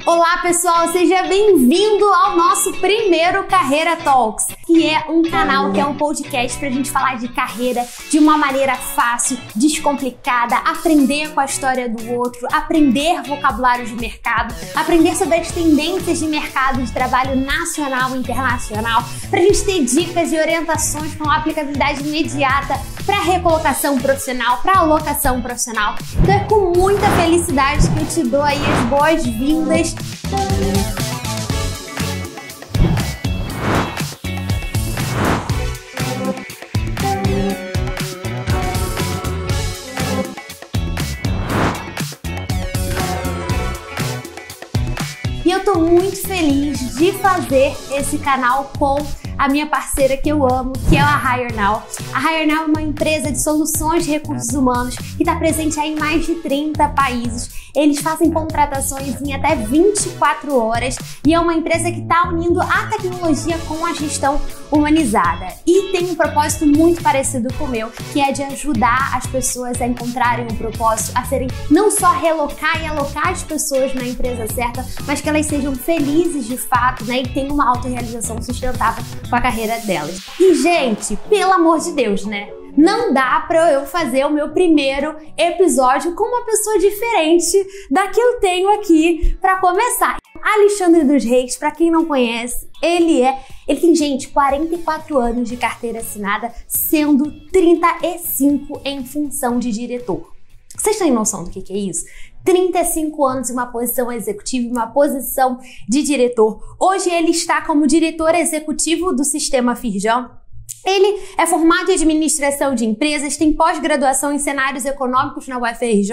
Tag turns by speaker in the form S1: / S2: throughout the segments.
S1: Olá pessoal, seja bem-vindo ao nosso primeiro Carreira Talks, que é um canal, que é um podcast pra gente falar de carreira de uma maneira fácil, descomplicada, aprender com a história do outro, aprender vocabulário de mercado, aprender sobre as tendências de mercado de trabalho nacional e internacional, pra gente ter dicas e orientações com aplicabilidade imediata para recolocação profissional, para alocação profissional. Então é com muita felicidade que eu te dou aí as boas-vindas. E eu tô muito feliz de fazer esse canal com a minha parceira que eu amo, que é a HireNow. A HireNow é uma empresa de soluções de recursos humanos que está presente aí em mais de 30 países. Eles fazem contratações em até 24 horas e é uma empresa que está unindo a tecnologia com a gestão humanizada. E tem um propósito muito parecido com o meu, que é de ajudar as pessoas a encontrarem um propósito, a serem não só relocar e alocar as pessoas na empresa certa, mas que elas sejam felizes de fato, né, e tenham uma autorrealização sustentável com a carreira delas. E, gente, pelo amor de Deus, né? Não dá pra eu fazer o meu primeiro episódio com uma pessoa diferente da que eu tenho aqui pra começar. Alexandre dos Reis, pra quem não conhece, ele tem, gente, 44 anos de carteira assinada, sendo 35 em função de diretor. Vocês têm noção do que é isso? 35 anos em uma posição executiva, uma posição de diretor. Hoje ele está como diretor executivo do Sistema Firjan. Ele é formado em administração de empresas, tem pós-graduação em cenários econômicos na UFRJ,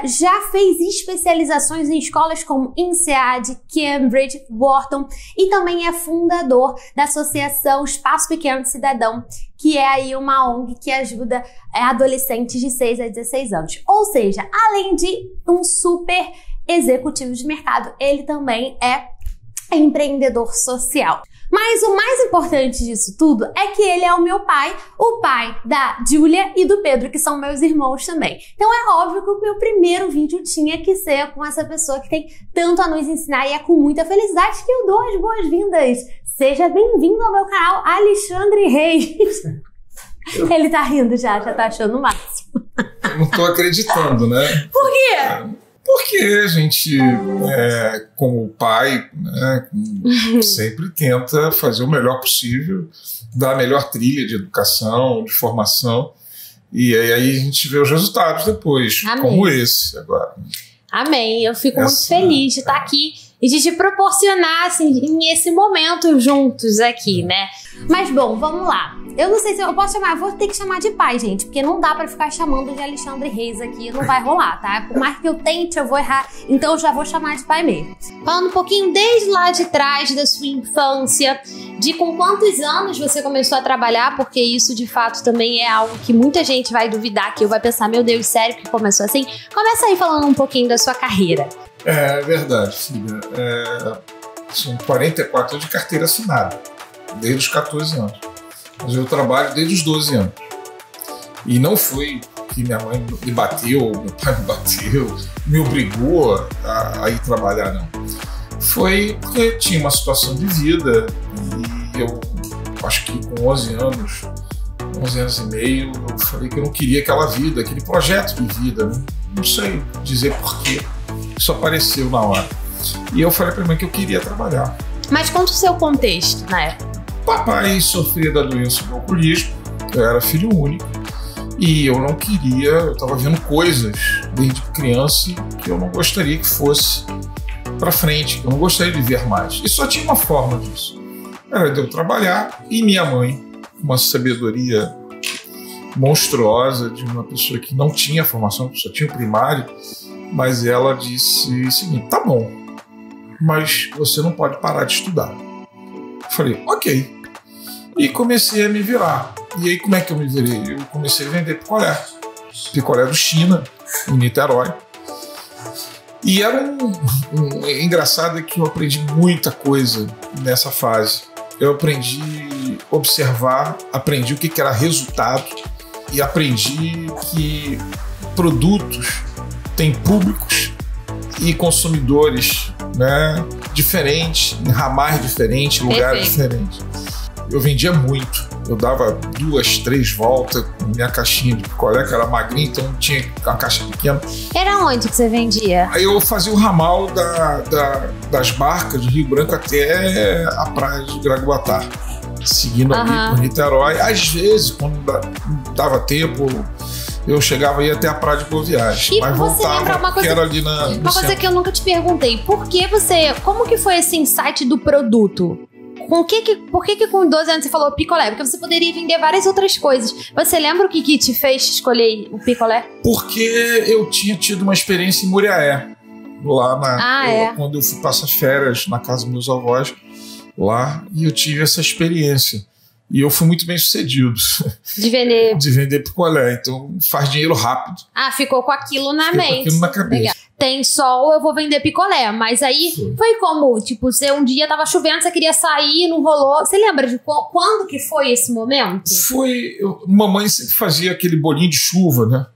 S1: já fez especializações em escolas como INSEAD, Cambridge, Wharton e também é fundador da Associação Espaço Pequeno Cidadão, que é aí uma ONG que ajuda adolescentes de 6 a 16 anos. Ou seja, além de um super executivo de mercado, ele também é empreendedor social. Mas o mais importante disso tudo é que ele é o meu pai, o pai da Júlia e do Pedro, que são meus irmãos também. Então é óbvio que o meu primeiro vídeo tinha que ser com essa pessoa que tem tanto a nos ensinar e é com muita felicidade que eu dou as boas-vindas. Seja bem-vindo ao meu canal, Alexandre Reis. Ele tá rindo já tá achando o máximo.
S2: Eu não tô acreditando, né?
S1: Por quê?
S2: Porque a gente, como pai, né, sempre tenta fazer o melhor possível, dar a melhor trilha de educação, de formação, e aí a gente vê os resultados depois, Amém. Como esse agora.
S1: Amém, eu fico muito feliz de estar aqui e de te proporcionar, assim, esse momento juntos aqui, né? Mas bom, vamos lá. Eu não sei se eu posso chamar, eu vou ter que chamar de pai, gente, porque não dá pra ficar chamando de Alexandre Reis aqui, não vai rolar, tá? Por mais que eu tente, eu vou errar, então eu já vou chamar de pai mesmo. Falando um pouquinho desde lá de trás da sua infância, de com quantos anos você começou a trabalhar, porque isso de fato também é algo que muita gente vai duvidar, que eu vai pensar, meu Deus, sério que começou assim? Começa aí falando um pouquinho da sua carreira.
S2: É verdade, filha. São 44 anos de carteira assinada, desde os 14 anos. Mas eu trabalho desde os 12 anos. E não foi que minha mãe me bateu, meu pai me bateu, me obrigou a ir trabalhar, não. Foi porque tinha uma situação de vida e eu acho que com 11 anos e meio, eu falei que eu não queria aquela vida, aquele projeto de vida, né? Não sei dizer porquê, isso apareceu na hora. E eu falei pra mim que eu queria trabalhar.
S1: Mas conta o seu contexto na época.
S2: Papai sofria da doença do alcoolismo, eu era filho único e eu não queria, eu estava vendo coisas desde criança que eu não gostaria que fosse para frente, que eu não gostaria de ver mais. E só tinha uma forma disso, era de eu trabalhar. E minha mãe, uma sabedoria monstruosa de uma pessoa que não tinha formação, que só tinha o primário, mas ela disse o seguinte: tá bom, mas você não pode parar de estudar. Falei, ok. E comecei a me virar. E aí, como é que eu me virei? Eu comecei a vender picolé. Picolé do China, em Niterói. E era engraçado que eu aprendi muita coisa nessa fase. Eu aprendi a observar, aprendi o que era resultado e aprendi que produtos têm públicos e consumidores né, diferente, em ramais diferentes, lugares diferentes. Eu vendia muito. Eu dava 2, 3 voltas com minha caixinha de picolé, que era magrinha, então tinha uma caixa pequena.
S1: Era onde que você vendia?
S2: Aí eu fazia o ramal das barcas de Rio Branco até a praia de Gragoatá, seguindo ali por Niterói. Às vezes, quando dava tempo, eu chegava e ia até a praia de Boa Viagem.
S1: E
S2: mas
S1: você lembra uma coisa,
S2: era ali no
S1: uma coisa
S2: centro.
S1: que eu nunca te perguntei. Como que foi esse insight do produto? Por que com 12 anos você falou picolé? Porque você poderia vender várias outras coisas. Você lembra o que te fez escolher o picolé?
S2: Porque eu tinha tido uma experiência em Muriaé. Lá quando eu fui passar férias na casa dos meus avós lá, e eu tive essa experiência. E eu fui muito bem sucedido.
S1: De vender?
S2: De vender picolé. Então faz dinheiro rápido.
S1: Ficou com aquilo na mente.
S2: Com aquilo na cabeça.
S1: Legal. Tem sol, eu vou vender picolé. Mas aí foi como? Tipo, você um dia tava chovendo, você queria sair, não rolou. Você lembra de quando que foi esse momento?
S2: Mamãe sempre fazia aquele bolinho de chuva, né?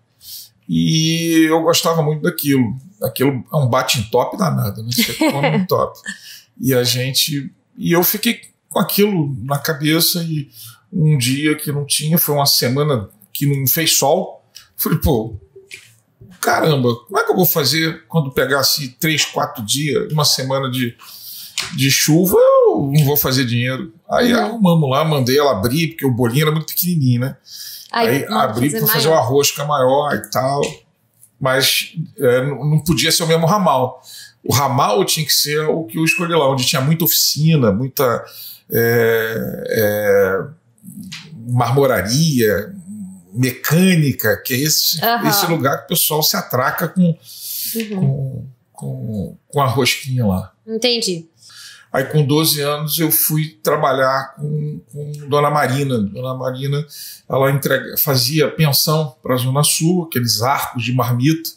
S2: E eu gostava muito daquilo. Aquilo é um bate-top danado, né? Você come um top. E eu fiquei com aquilo na cabeça, e um dia que não tinha, foi uma semana que não fez sol. Falei, caramba, como é que eu vou fazer quando pegasse 3, 4 dias, uma semana de chuva, eu não vou fazer dinheiro. Aí arrumamos lá, mandei ela abrir, porque o bolinho era muito pequenininho, né? Aí abri para fazer uma rosca maior e tal, mas não podia ser o mesmo ramal. O ramal tinha que ser o que eu escolhi lá, onde tinha muita oficina, muita marmoraria, mecânica, que é esse lugar que o pessoal se atraca com a rosquinha lá.
S1: Entendi.
S2: Aí com 12 anos eu fui trabalhar com Dona Marina. Dona Marina, ela fazia pensão para a Zona Sul, aqueles arcos de marmita,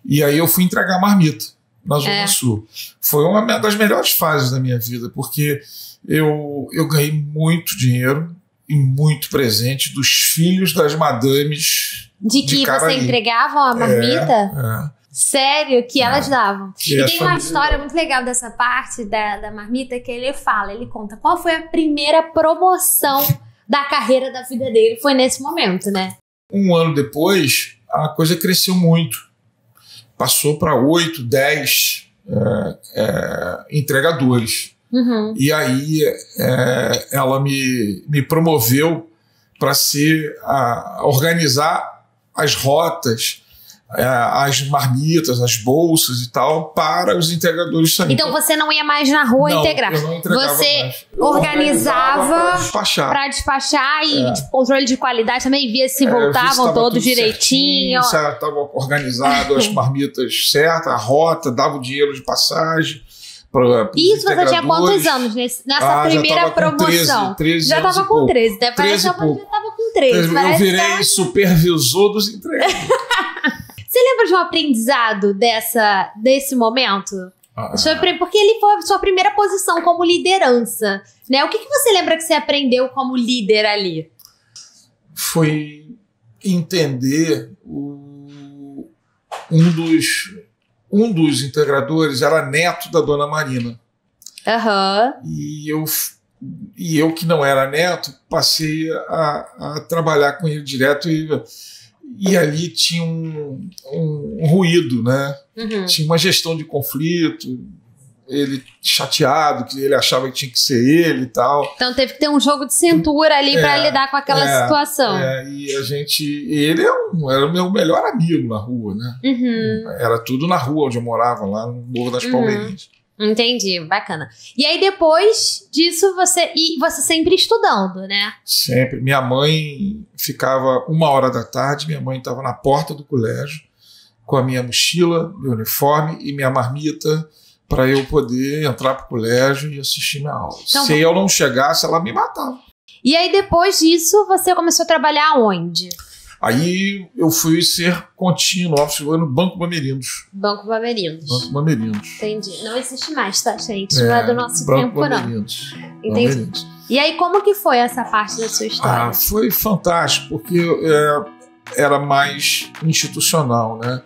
S2: e aí eu fui entregar marmita na Zona Sul. Foi uma das melhores fases da minha vida, porque eu ganhei muito dinheiro e muito presente dos filhos das madames
S1: de que você entregava a marmita? Sério? Que elas davam? E tem uma história muito legal dessa parte da marmita que ele conta qual foi a primeira promoção da carreira da vida dele. Foi nesse momento, né?
S2: Um ano depois, a coisa cresceu muito. Passou para 8, 10 entregadores. E aí ela me promoveu para organizar as rotas, as marmitas, as bolsas e tal, para os entregadores também.
S1: Então você não ia mais na rua integrar?
S2: Eu não entregava
S1: você
S2: mais.
S1: organizava para despachar e controle de qualidade também, via se voltavam todos direitinho.
S2: Se estava organizado, as marmitas certas, a rota, dava o dinheiro de passagem.
S1: Isso você tinha quantos anos nessa primeira promoção?
S2: 13
S1: já estava com 13, né? Parece que já estava com 13.
S2: Eu virei supervisor dos entregadores.
S1: Você lembra de um aprendizado desse momento? Porque ele foi a sua primeira posição como liderança, né? O que você lembra que você aprendeu como líder ali?
S2: Foi entender um dos integradores era neto da Dona Marina. E eu que não era neto, passei a trabalhar com ele direto, e ali tinha um ruído, né? Tinha uma gestão de conflito, ele chateado, que ele achava que tinha que ser ele e tal.
S1: Então teve que ter um jogo de cintura ali para lidar com aquela situação.
S2: E ele era o meu melhor amigo na rua, né? Era tudo na rua onde eu morava, lá no Morro das Palmeirinhas.
S1: Entendi, bacana. E aí depois disso você sempre estudando, né?
S2: Sempre. Minha mãe ficava 1h da tarde, minha mãe estava na porta do colégio com a minha mochila, meu uniforme e minha marmita, para eu poder entrar pro colégio e assistir minha aula. Então, se eu não chegasse, ela me matava.
S1: E aí, depois disso, você começou a trabalhar onde?
S2: Aí eu fui ser contínuo, office boy no Banco Bamerindos.
S1: Banco Bamerindos.
S2: Banco Bamerindos.
S1: Entendi. Não existe mais, tá, gente? Não é do nosso tempo,
S2: Bamerindos.
S1: Não. Entendi. Bamerindos. E aí, como que foi essa parte da sua história?
S2: Foi fantástico, porque era mais institucional, né?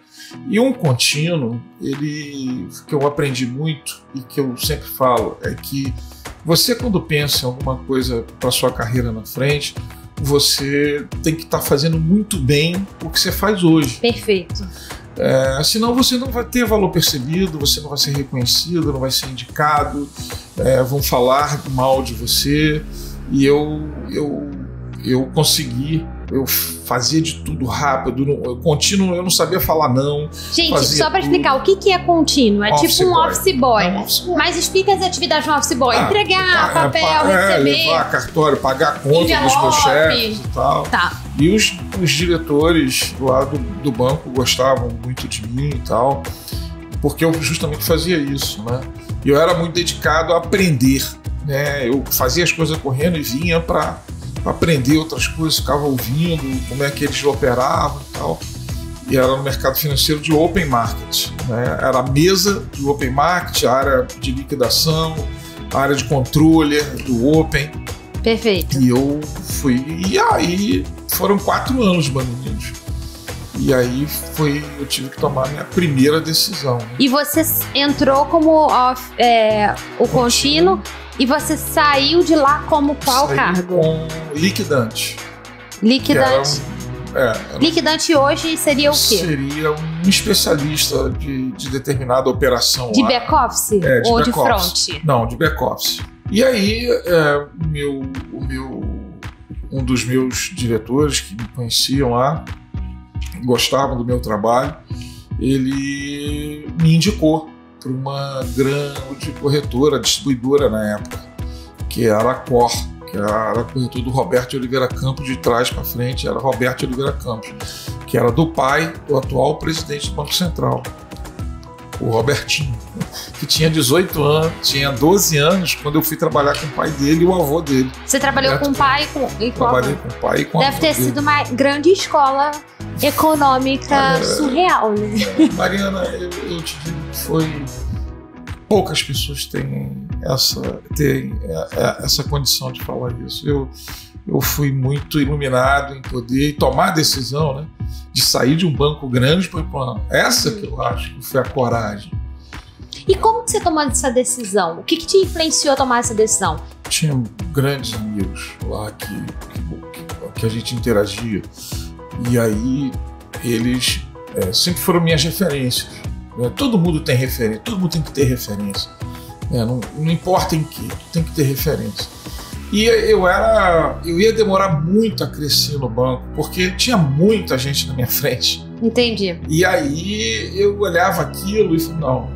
S2: E um contínuo, que eu aprendi muito e que eu sempre falo, é que você, quando pensa em alguma coisa para sua carreira na frente, você tem que estar fazendo muito bem o que você faz hoje.
S1: Perfeito.
S2: Senão você não vai ter valor percebido, você não vai ser reconhecido, não vai ser indicado, vão falar mal de você. E eu consegui, eu fazia de tudo rápido, contínuo, eu não sabia falar não.
S1: Gente, só para explicar, o que é contínuo? É tipo um office boy. Mas explica as atividades de um office boy. Entregar papel, receber.
S2: Levar cartório, pagar conta dos meus chefes e tal.
S1: Tá.
S2: E os diretores lá do banco gostavam muito de mim e tal, porque eu justamente fazia isso, né? E eu era muito dedicado a aprender, né? Eu fazia as coisas correndo e vinha para aprender outras coisas, ficava ouvindo como é que eles operavam e tal. E era no mercado financeiro de open market, né? Era a mesa do open market, a área de liquidação, a área de controle do open.
S1: Perfeito.
S2: E eu fui. E aí foram 4 anos de Banco Unidos. E aí eu tive que tomar a minha primeira decisão.
S1: E você entrou como o contínuo e você saiu de lá como qual cargo?
S2: Com liquidante.
S1: Liquidante. Liquidante hoje seria o quê?
S2: Seria um especialista de determinada operação.
S1: De back-office? Ou de front?
S2: Não, de back-office. E aí, um dos meus diretores que me conheciam lá, gostavam do meu trabalho, ele me indicou para uma grande corretora, distribuidora na época, que era a Cor, que era a corretora do Roberto de Oliveira Campos, de trás para frente era Roberto de Oliveira Campos, que era do pai do atual presidente do Banco Central, o Robertinho, que tinha 18 anos, tinha 12 anos quando eu fui trabalhar com o pai dele e o avô dele.
S1: Você trabalhou com o pai e com o avô?
S2: Trabalhei com o pai e com o avô.
S1: Deve ter sido uma grande escola econômica surreal, né?
S2: Mariana, eu te digo que foi... Poucas pessoas têm essa condição de falar isso. Eu fui muito iluminado em poder tomar a decisão, né, de sair de um banco grande para o essa que eu acho que foi a coragem.
S1: E como que você tomou essa decisão? O que te influenciou a tomar essa decisão?
S2: Tinha grandes amigos lá que a gente interagia. E aí eles sempre foram minhas referências. Todo mundo tem referência, todo mundo tem que ter referência. Não importa em que, tem que ter referência. E eu ia demorar muito a crescer no banco, porque tinha muita gente na minha frente.
S1: Entendi.
S2: E aí eu olhava aquilo e falei, não.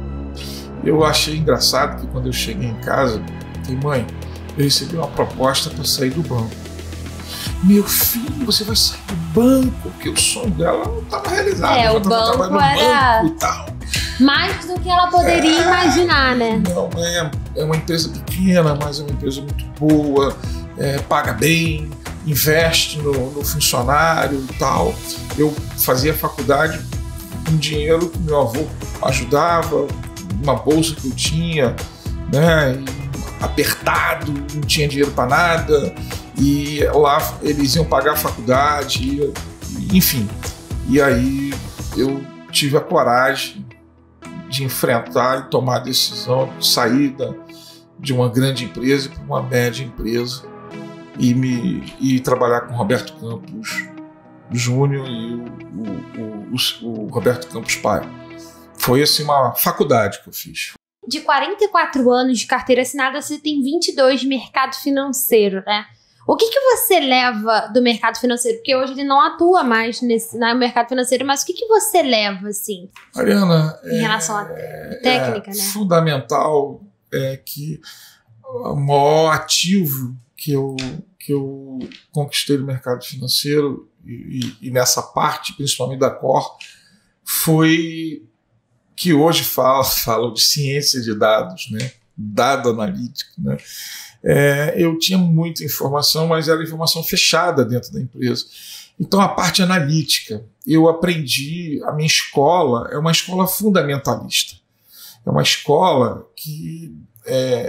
S2: Eu achei engraçado que quando eu cheguei em casa, falei, mãe, eu recebi uma proposta para sair do banco. Meu filho, você vai sair do banco? Porque o sonho dela não estava realizado.
S1: O banco era
S2: banco e tal.
S1: Mais do que ela poderia imaginar, né?
S2: Não, é uma empresa pequena, mas é uma empresa muito boa, paga bem, investe no funcionário e tal. Eu fazia faculdade com dinheiro que meu avô ajudava, uma bolsa que eu tinha, né? Apertado, não tinha dinheiro para nada. E lá eles iam pagar a faculdade, enfim. E aí eu tive a coragem de enfrentar e tomar a decisão de sair de uma grande empresa para uma média empresa e trabalhar com o Roberto Campos Júnior e o Roberto Campos pai. Foi assim uma faculdade que eu fiz.
S1: De 44 anos de carteira assinada, você tem 22 de mercado financeiro, né? O que você leva do mercado financeiro? Porque hoje ele não atua mais no mercado financeiro, mas o que você leva, assim,
S2: Mariana,
S1: em relação à técnica, né?
S2: Fundamental é que o maior ativo que eu conquistei no mercado financeiro e nessa parte, principalmente da Cor, foi que hoje falam de ciência de dados, né? Dado analítico, né? Eu tinha muita informação, mas era informação fechada dentro da empresa. Então, a parte analítica, eu aprendi, a minha escola é uma escola fundamentalista. É uma escola que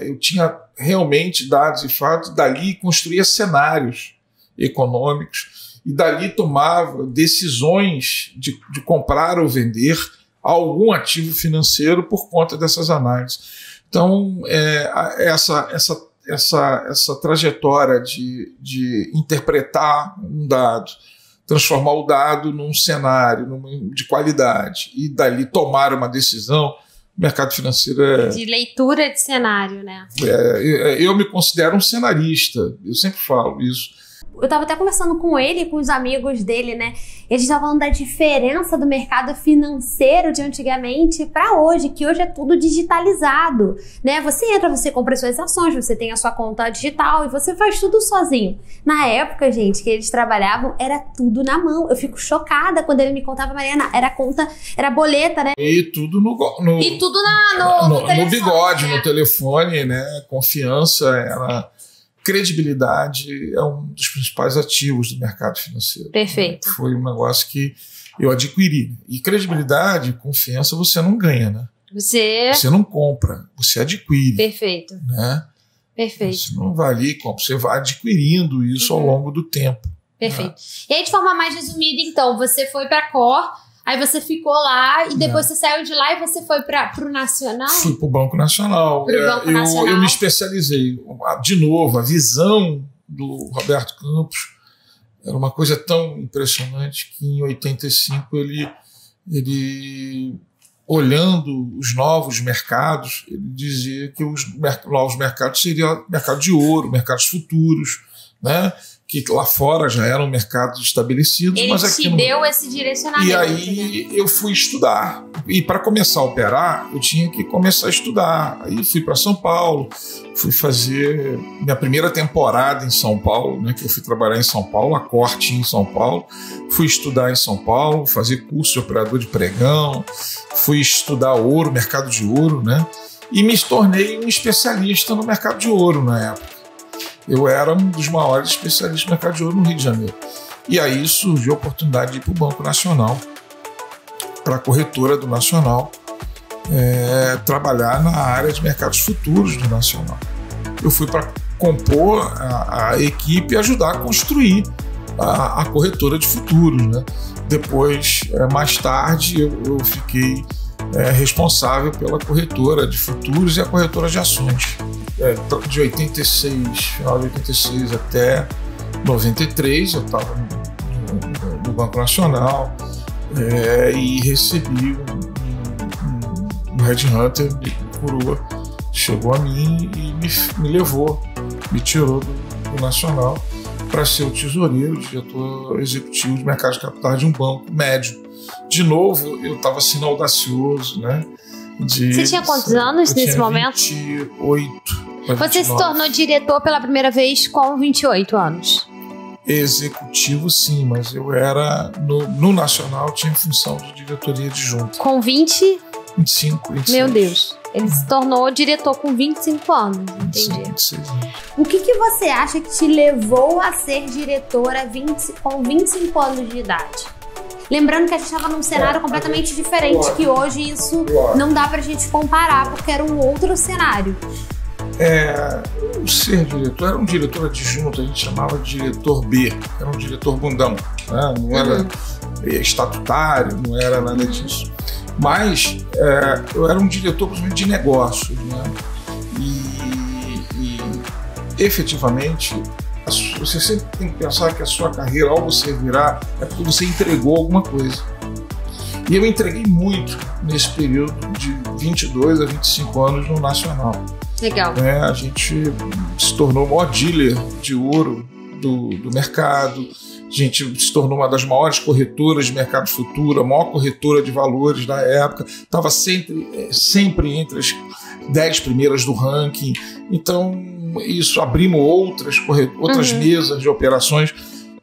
S2: eu tinha realmente dados e fatos, dali construía cenários econômicos e dali tomava decisões de comprar ou vender algum ativo financeiro por conta dessas análises. Então, essa trajetória de interpretar um dado, transformar o dado num cenário de qualidade e dali tomar uma decisão, o mercado financeiro
S1: de leitura de cenário, né?
S2: Eu me considero um cenarista, eu sempre falo isso.
S1: Eu tava até conversando com ele e com os amigos dele, né? E a gente tava falando da diferença do mercado financeiro de antigamente para hoje, que hoje é tudo digitalizado, né? Você entra, você compra suas ações, você tem a sua conta digital e você faz tudo sozinho. Na época, gente, que eles trabalhavam, era tudo na mão. Eu fico chocada quando ele me contava, Mariana, era conta, era boleta, né?
S2: E tudo no bigode, no telefone, né? Confiança, credibilidade é um dos principais ativos do mercado financeiro.
S1: Perfeito.
S2: Foi um negócio que eu adquiri. E credibilidade, confiança, você não ganha, né? Você não compra, você adquire.
S1: Perfeito.
S2: Né?
S1: Perfeito.
S2: Você não vai ali e compra, você vai adquirindo isso ao longo do tempo.
S1: Perfeito. Né? E aí, de forma mais resumida, então, você foi para a Cor, aí você ficou lá e depois você saiu de lá e você foi para o Nacional?
S2: Fui para o Banco Nacional. Eu me especializei. De novo, a visão do Roberto Campos era uma coisa tão impressionante que em 85 ele olhando os novos mercados, ele dizia que os novos mercados seriam mercado de ouro, mercados futuros, né? Que lá fora já eram mercados estabelecidos.
S1: Ele te deu esse direcionamento.
S2: E aí eu fui estudar. E para começar a operar, eu tinha que começar a estudar. Aí fui para São Paulo, fui fazer minha primeira temporada em São Paulo, né, que eu fui trabalhar em São Paulo, a corte em São Paulo. Fui estudar em São Paulo, fazer curso de operador de pregão, fui estudar ouro, mercado de ouro, né? E me tornei um especialista no mercado de ouro na época. Eu era um dos maiores especialistas no mercado de ouro no Rio de Janeiro. E aí surgiu a oportunidade de ir para o Banco Nacional, para a corretora do Nacional, trabalhar na área de mercados futuros do Nacional. Eu fui para compor a equipe e ajudar a construir a corretora de futuros, né? Depois, mais tarde, eu fiquei responsável pela corretora de futuros e a corretora de ações. De 86, final de 86 até 93, eu estava no Banco Nacional e recebi um headhunter, me procurou, chegou a mim e me levou, me tirou do Nacional para ser o tesoureiro, diretor executivo de mercado de capitais de um banco médio. De novo, eu estava sendo audacioso, né?
S1: Você tinha quantos anos nesse momento?
S2: 28.
S1: Você se tornou diretor pela primeira vez com 28 anos?
S2: Executivo, sim, mas eu era no Nacional, tinha função de diretoria adjunta.
S1: Com 20?
S2: 25, 26.
S1: Meu Deus. Ele se tornou diretor com 25 anos, entendi.
S2: 26.
S1: O que você acha que te levou a ser diretora com 25 anos de idade? Lembrando que a gente estava num cenário completamente diferente, que hoje isso não dá pra gente comparar, porque era um outro cenário.
S2: O ser diretor, era um diretor adjunto, a gente chamava de diretor B, era um diretor bundão, né? Não era estatutário, não era nada disso. Mas eu era um diretor, principalmente, de negócios, né? E efetivamente, você sempre tem que pensar que a sua carreira, ao você virar, é porque você entregou alguma coisa. E eu entreguei muito nesse período de 22 a 25 anos no Nacional.
S1: Legal.
S2: A gente se tornou o maior dealer de ouro do mercado, a gente se tornou uma das maiores corretoras de mercado futuro, a maior corretora de valores da época, estava sempre entre as 10 primeiras do ranking. Então, isso, abrimos outras mesas de operações.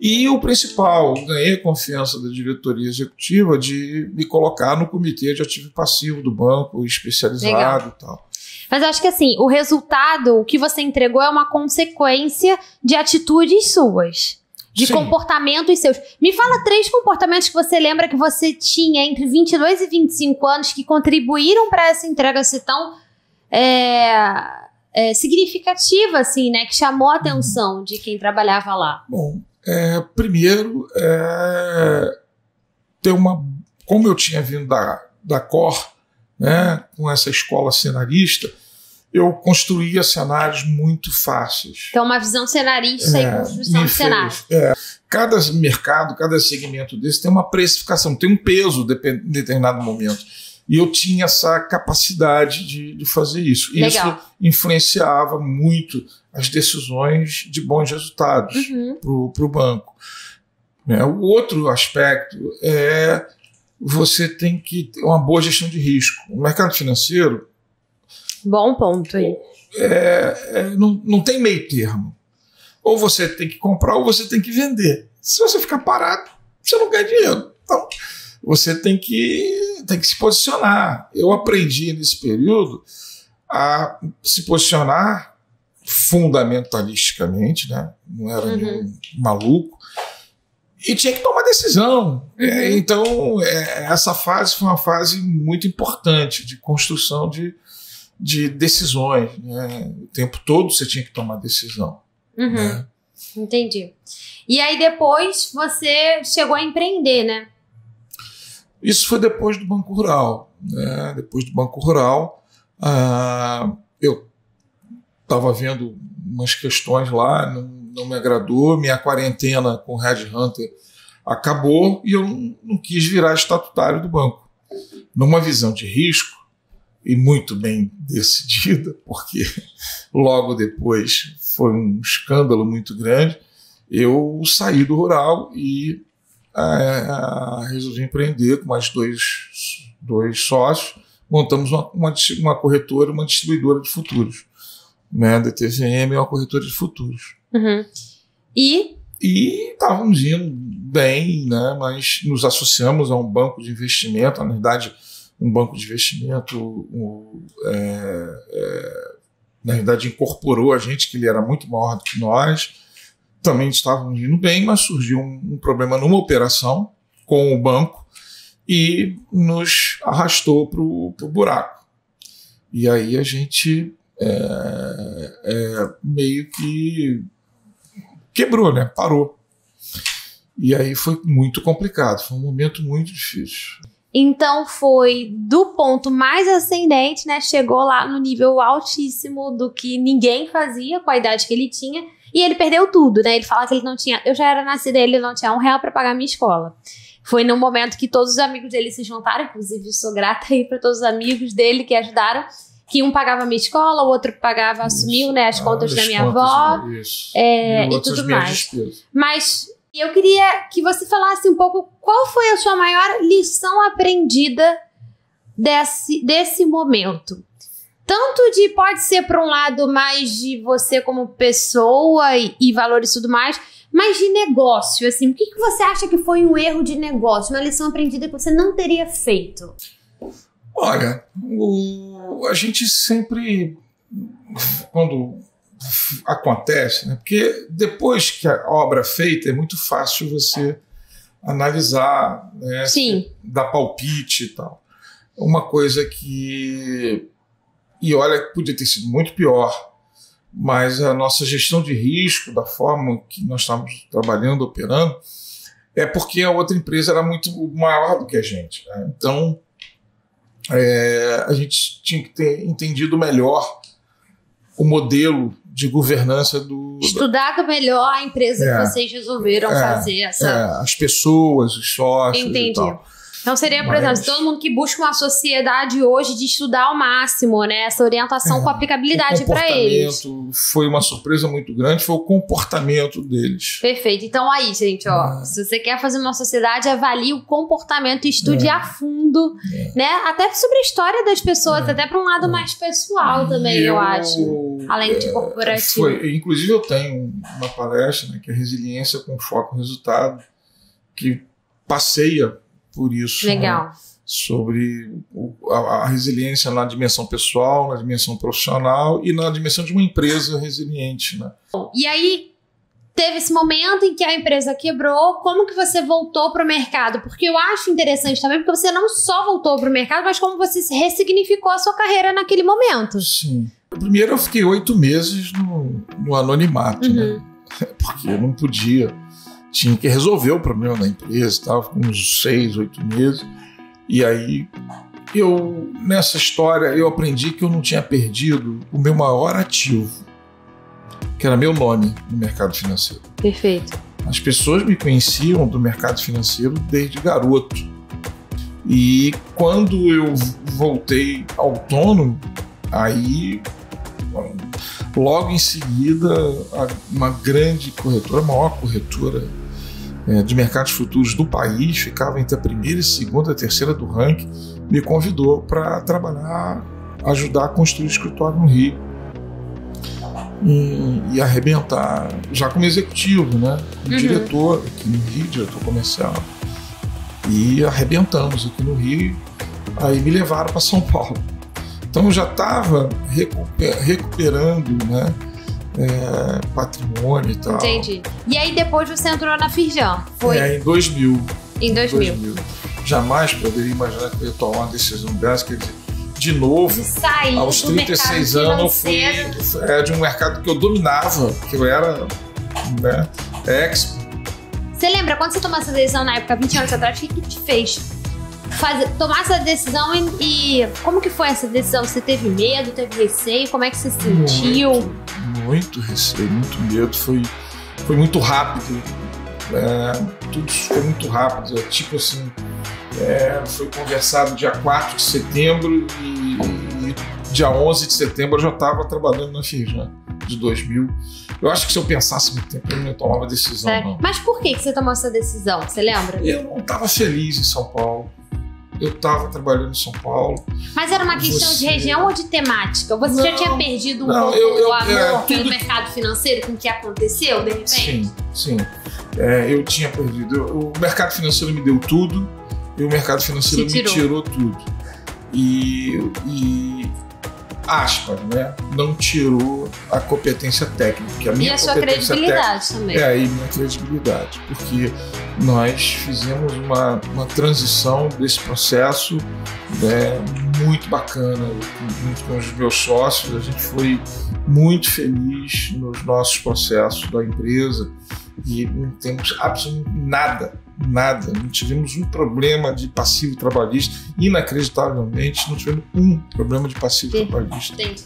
S2: E o principal, ganhei a confiança da diretoria executiva de me colocar no comitê de ativo e passivo do banco, especializado. Legal. E tal.
S1: Mas acho que assim, o resultado, o que você entregou é uma consequência de atitudes suas, de comportamentos seus. Me fala 3 comportamentos que você lembra que você tinha entre 22 e 25 anos que contribuíram para essa entrega assim tão significativa, assim, né? Que chamou a atenção de quem trabalhava lá.
S2: Bom, Primeiro, ter como eu tinha vindo da Cor, né, com essa escola cenarista, eu construía cenários muito fáceis.
S1: Então, uma visão cenarista e construção de cenário.
S2: Cada mercado, cada segmento desse tem uma precificação, tem um peso em determinado momento. E eu tinha essa capacidade de fazer isso. E isso influenciava muito as decisões de bons resultados para o banco. O outro aspecto é você tem que ter uma boa gestão de risco. No mercado financeiro...
S1: Bom ponto aí.
S2: Não tem meio termo. Ou você tem que comprar ou você tem que vender. Se você ficar parado, você não ganha dinheiro. Então, você tem que se posicionar. Eu aprendi nesse período a se posicionar fundamentalisticamente, né? Não era nenhum maluco. E tinha que tomar decisão. Então, essa fase foi uma fase muito importante de construção de decisões. Né? O tempo todo você tinha que tomar decisão. Né?
S1: Entendi. E aí depois você chegou a empreender, né?
S2: Isso foi depois do Banco Rural. Né? Depois do Banco Rural, eu estava vendo umas questões lá, não me agradou, minha quarentena com o Red Hunter acabou e eu não quis virar estatutário do banco. Numa visão de risco, e muito bem decidida, porque logo depois foi um escândalo muito grande, eu saí do rural e resolvi empreender com mais dois sócios, montamos uma corretora, uma distribuidora de futuros, né, DTVM é uma corretora de futuros. E estávamos indo bem, né, mas nos associamos a um banco de investimento, na verdade, um banco de investimento, na verdade, incorporou a gente, que ele era muito maior do que nós. Também estávamos indo bem, mas surgiu um problema numa operação com o banco e nos arrastou para o buraco. E aí a gente meio que quebrou, né? Parou. E aí foi muito complicado, foi um momento muito difícil.
S1: Então foi do ponto mais ascendente, né? Chegou lá no nível altíssimo do que ninguém fazia com a idade que ele tinha. E ele perdeu tudo, né? Ele fala que ele não tinha... Eu já era nascida, ele não tinha R$1 para pagar a minha escola. Foi no momento que todos os amigos dele se juntaram. Inclusive, eu sou grata aí para todos os amigos dele que ajudaram. Que um pagava a minha escola, o outro pagava, assumiu, né, as contas da minha avó. E tudo mais. Mas... eu queria que você falasse um pouco qual foi a sua maior lição aprendida desse momento. Tanto pode ser por um lado mais de você como pessoa e valores e tudo mais, mas de negócio, assim. O que você acha que foi um erro de negócio, uma lição aprendida que você não teria feito?
S2: Olha, a gente sempre, quando acontece, né? Porque depois que a obra é feita é muito fácil você analisar, né?
S1: Sim.
S2: Dar palpite e tal. Uma coisa e olha, podia ter sido muito pior, mas a nossa gestão de risco, da forma que nós estávamos trabalhando, operando, é porque a outra empresa era muito maior do que a gente. Né? Então, a gente tinha que ter entendido melhor o modelo de governança
S1: estudado melhor a empresa que vocês resolveram fazer
S2: as pessoas, os sócios.
S1: Entendi.
S2: E tal.
S1: Então seria, por exemplo, todo mundo que busca uma sociedade hoje de estudar ao máximo, né? Essa orientação com aplicabilidade para eles.
S2: Foi uma surpresa muito grande, foi o comportamento deles.
S1: Perfeito. Então aí, gente, ó, se você quer fazer uma sociedade, avalie o comportamento e estude a fundo, né? Até sobre a história das pessoas, até para um lado mais pessoal também, eu acho. Além de corporativo.
S2: Inclusive eu tenho uma palestra, né, que é Resiliência com Foco no Resultado, que passeia por isso.
S1: Legal.
S2: Né, sobre a resiliência na dimensão pessoal, na dimensão profissional e na dimensão de uma empresa resiliente. Né?
S1: E aí, teve esse momento em que a empresa quebrou, como que você voltou para o mercado? Porque eu acho interessante também, porque você não só voltou para o mercado, mas como você ressignificou a sua carreira naquele momento.
S2: Sim. Primeiro eu fiquei 8 meses no anonimato, né? Porque eu não podia tinha que resolver o problema da empresa, estava com uns 6, 8 meses. E aí, nessa história, eu aprendi que eu não tinha perdido o meu maior ativo, que era meu nome no mercado financeiro.
S1: Perfeito.
S2: As pessoas me conheciam do mercado financeiro desde garoto. E quando eu voltei autônomo, aí logo em seguida uma grande corretora, a maior corretora de mercados futuros do país, ficava entre a primeira e segunda, terceira do ranking, me convidou para trabalhar, ajudar a construir o escritório no Rio e arrebentar, já como executivo, né? Como diretor aqui no Rio, diretor comercial. E arrebentamos aqui no Rio, aí me levaram para São Paulo. Então eu já estava recuperando, né, patrimônio e tal.
S1: Entendi. E aí depois você entrou na Firjan? Foi?
S2: Em 2000.
S1: Em 2000.
S2: Jamais poderia imaginar que eu ia tomar uma decisão dessa, quer dizer, de novo, aos 36 anos eu fui de um mercado que eu dominava, que eu era, né, expert.
S1: Você lembra, quando você tomou essa decisão na época, 20 anos atrás, o que te fez tomar essa decisão e como que foi essa decisão? Você teve medo, teve receio? Como é que você se sentiu?
S2: Muito receio, muito medo. Foi muito rápido. Tudo foi muito rápido. Tipo assim, foi conversado dia 4 de setembro e dia 11 de setembro eu já estava trabalhando na Firjan de 2000. Eu acho que se eu pensasse muito tempo, eu não tomava decisão. Não.
S1: Mas por que você tomou essa decisão? Você lembra?
S2: Eu não estava feliz em São Paulo. Eu estava trabalhando em São Paulo.
S1: Mas era uma questão de região ou de temática? Você já tinha perdido pouco o amor pelo mercado financeiro com o que aconteceu, de repente?
S2: Sim. Eu tinha perdido. O mercado financeiro me deu tudo e o mercado financeiro me tirou tudo. E aspas, né? Não tirou a competência técnica. Que a minha
S1: e a sua credibilidade também.
S2: E minha credibilidade. Porque nós fizemos uma transição desse processo muito bacana, junto com os meus sócios. A gente foi muito feliz nos nossos processos da empresa e não temos absolutamente nada, não tivemos um problema de passivo trabalhista, inacreditavelmente não tivemos um problema de passivo trabalhista.
S1: Entendi.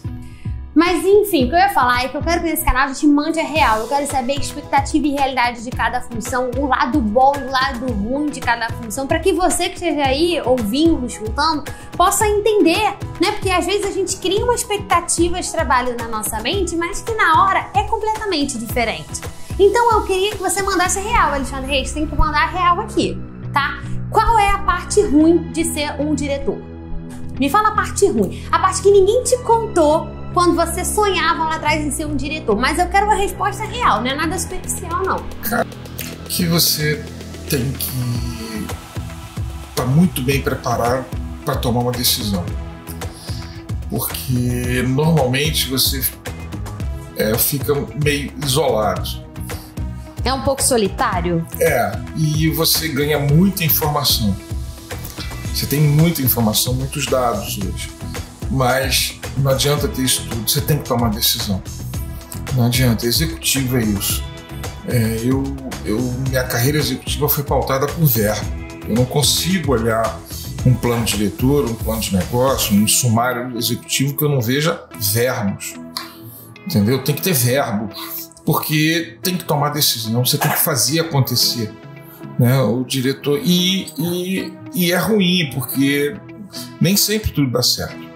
S1: Mas enfim, o que eu ia falar é que eu quero que nesse canal a gente mande a real. Eu quero saber a expectativa e realidade de cada função, o lado bom e o lado ruim de cada função, para que você que esteja aí ouvindo, escutando, possa entender, né? Porque às vezes a gente cria uma expectativa de trabalho na nossa mente, mas que na hora é completamente diferente. Então eu queria que você mandasse a real, Alexandre Reis, tem que mandar a real aqui, tá? Qual é a parte ruim de ser um diretor? Me fala a parte ruim, a parte que ninguém te contou quando você sonhava lá atrás em ser um diretor. Mas eu quero uma resposta real, não é nada superficial, não.
S2: Que você tem que estar muito bem preparado para tomar uma decisão. Porque normalmente você fica meio isolado.
S1: É um pouco solitário?
S2: E você ganha muita informação. Você tem muita informação, muitos dados hoje. Mas não adianta ter isso tudo, você tem que tomar decisão. Não adianta, executivo é isso. Minha carreira executiva foi pautada por verbo. Eu não consigo olhar um plano diretor, um plano de negócio, um sumário executivo que eu não veja verbos. Entendeu? Tem que ter verbo, porque tem que tomar decisão, você tem que fazer acontecer, né? O diretor. E é ruim, porque nem sempre tudo dá certo.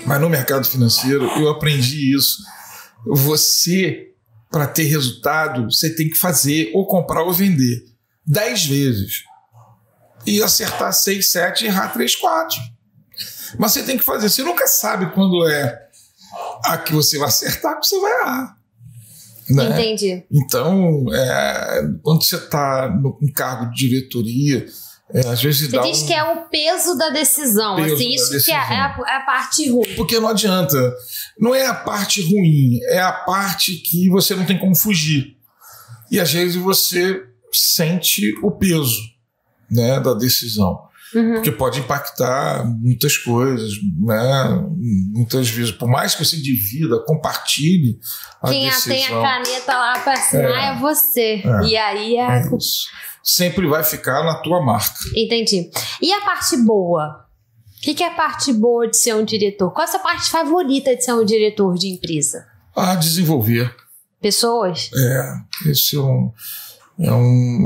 S2: Mas no mercado financeiro eu aprendi isso. Você, para ter resultado, você tem que fazer ou comprar ou vender 10 vezes. E acertar 6, 7 e errar 3, 4. Mas você tem que fazer. Você nunca sabe quando é a que você vai acertar, que você vai errar. Né?
S1: Entendi.
S2: Então, quando você está em cargo de diretoria, às vezes
S1: você diz que é o peso da decisão, assim, isso que é a parte ruim.
S2: Porque não adianta, não é a parte ruim, é a parte que você não tem como fugir. E às vezes você sente o peso, né, da decisão. Porque pode impactar muitas coisas, né? Muitas vezes, por mais que você divida, compartilhe a decisão.
S1: Quem tem a caneta lá para assinar é você. E aí
S2: sempre vai ficar na tua marca.
S1: Entendi. E a parte boa? O que é a parte boa de ser um diretor? Qual é a sua parte favorita de ser um diretor de empresa?
S2: Desenvolver.
S1: Pessoas?
S2: Esse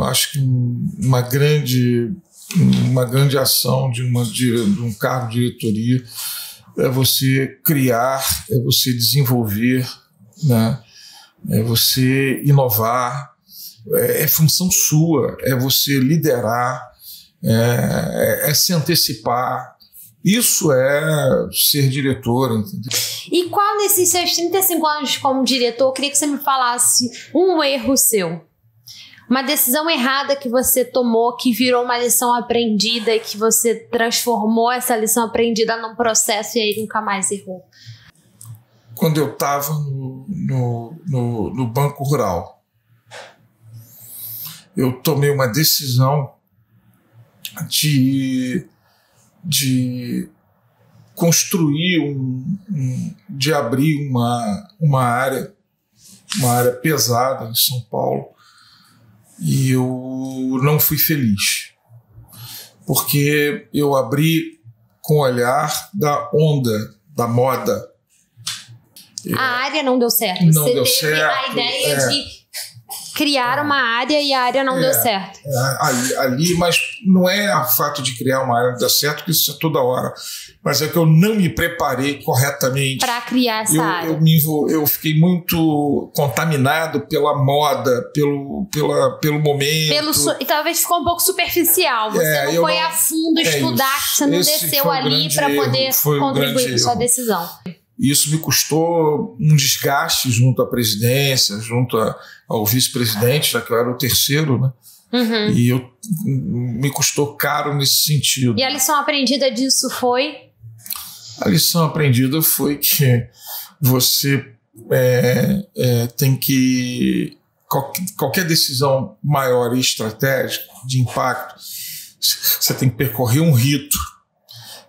S2: acho que uma grande ação de um cargo de diretoria é você criar, é você desenvolver, né? É você inovar, é função sua, é você liderar, é se antecipar. Isso é ser diretor, entendeu?
S1: E qual nesses seus 35 anos como diretor, eu queria que você me falasse um erro seu? Uma decisão errada que você tomou, que virou uma lição aprendida e que você transformou essa lição aprendida num processo e aí nunca mais errou.
S2: Quando eu estava no Banco Rural, eu tomei uma decisão de construir, de abrir uma área pesada em São Paulo. E eu não fui feliz, porque eu abri com o olhar da onda, da moda.
S1: A área não deu certo.
S2: Não
S1: Você
S2: deu
S1: teve
S2: certo,
S1: a ideia de criar uma área e a área não deu certo.
S2: Ali, mas não é o fato de criar uma área não deu certo, porque isso é toda hora. Mas é que eu não me preparei corretamente
S1: para criar essa área.
S2: Eu fiquei muito contaminado pela moda, pelo momento.
S1: E talvez ficou um pouco superficial. Você não foi a fundo estudar,
S2: isso.
S1: você não desceu ali para poder contribuir com sua decisão.
S2: Isso me custou um desgaste junto à presidência, junto ao vice-presidente, já que eu era o terceiro, né? E me custou caro nesse sentido.
S1: E a lição aprendida disso foi?
S2: A lição aprendida foi que você tem que... Qualquer decisão maior e estratégica, de impacto, você tem que percorrer um rito.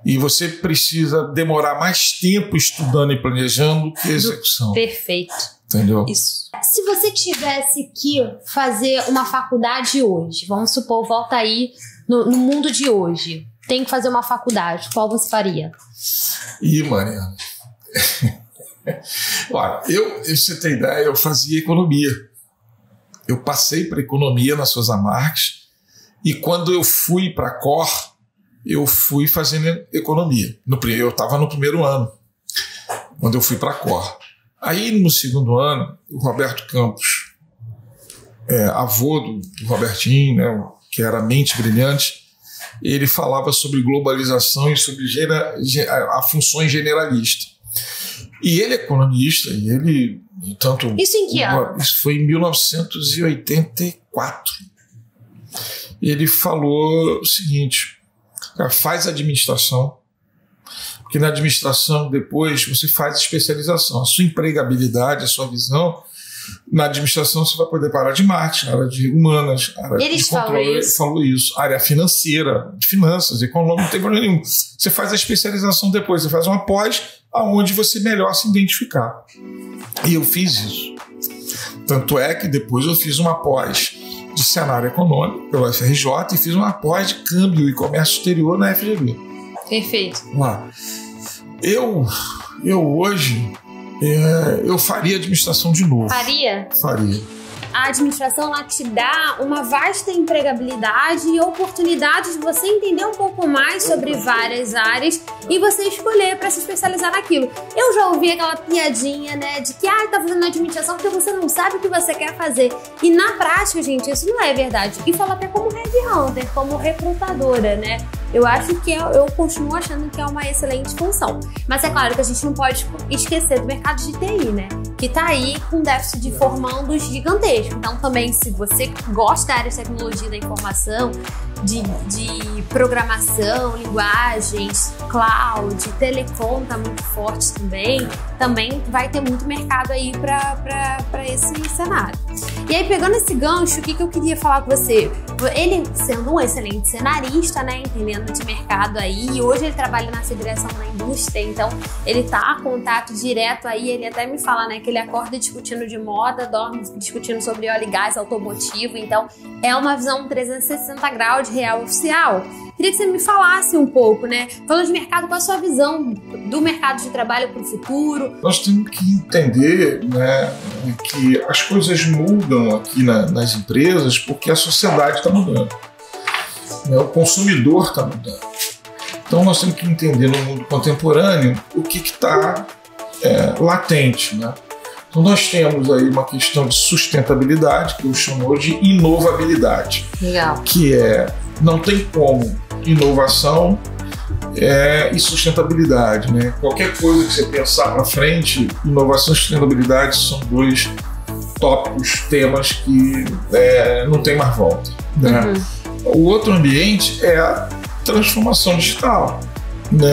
S2: E você precisa demorar mais tempo estudando e planejando que execução.
S1: Perfeito.
S2: Entendeu?
S1: Isso. Se você tivesse que fazer uma faculdade hoje, vamos supor, volta aí no mundo de hoje, tem que fazer uma faculdade, qual você faria?
S2: Mariana. Olha, você tem ideia, eu fazia economia. Eu passei para economia na Sousa Marques e quando eu fui para a Cor, eu fui fazendo economia. Eu estava no primeiro ano, quando eu fui para a Cor. Aí, no segundo ano, o Roberto Campos, avô do Robertinho, né, que era mente brilhante, ele falava sobre globalização e sobre a funções generalistas. E ele é economista, e ele... Tanto,
S1: isso em que ano?
S2: Isso foi em 1984. Ele falou o seguinte... Faz administração, porque na administração depois você faz especialização. A sua empregabilidade, a sua visão, na administração você vai poder parar de marketing, área de humanas, área de controle. Ele falou isso. Área financeira, de finanças, econômica, não tem problema nenhum. Você faz a especialização depois, você faz uma pós, aonde você melhor se identificar. E eu fiz isso. Tanto é que depois eu fiz uma pós de cenário econômico pelo FRJ e fiz uma pós de câmbio e comércio exterior na FGV.
S1: Perfeito.
S2: Lá. Eu hoje eu faria administração de novo.
S1: Faria?
S2: Faria.
S1: A administração lá te dá uma vasta empregabilidade e oportunidade de você entender um pouco mais sobre várias áreas e você escolher para se especializar naquilo. Eu já ouvi aquela piadinha, né, de que tá fazendo administração porque você não sabe o que você quer fazer. E na prática, gente, isso não é verdade. E falo até como headhunter, como recrutadora, né? Eu acho que eu continuo achando que é uma excelente função. Mas é claro que a gente não pode esquecer do mercado de TI, né? Que tá aí com déficit de formandos gigantesco. Então também, se você gosta da área de tecnologia da informação, de programação, linguagens, cloud, telecom tá muito forte também vai ter muito mercado aí para esse cenário. E aí, pegando esse gancho, o que eu queria falar com você? Ele sendo um excelente cenarista, né, entendendo conhecimento de mercado aí, e hoje ele trabalha na direção da indústria, então ele tá a contato direto aí, ele até me fala, né, que ele acorda discutindo de moda, dorme discutindo sobre óleo e gás automotivo, então é uma visão 360 graus de real oficial. Queria que você me falasse um pouco, né, falando de mercado, qual a sua visão do mercado de trabalho para o futuro?
S2: Nós temos que entender, né, que as coisas mudam aqui nas empresas porque a sociedade está mudando, né, o consumidor está mudando. Então nós temos que entender no mundo contemporâneo o que está latente, né? Então nós temos aí uma questão de sustentabilidade, que eu chamo de inovabilidade.
S1: Legal.
S2: Que não tem como inovação e sustentabilidade, né? Qualquer coisa que você pensar para frente, inovação e sustentabilidade são dois tópicos, temas que não tem mais volta, né? O outro ambiente é a transformação digital, né?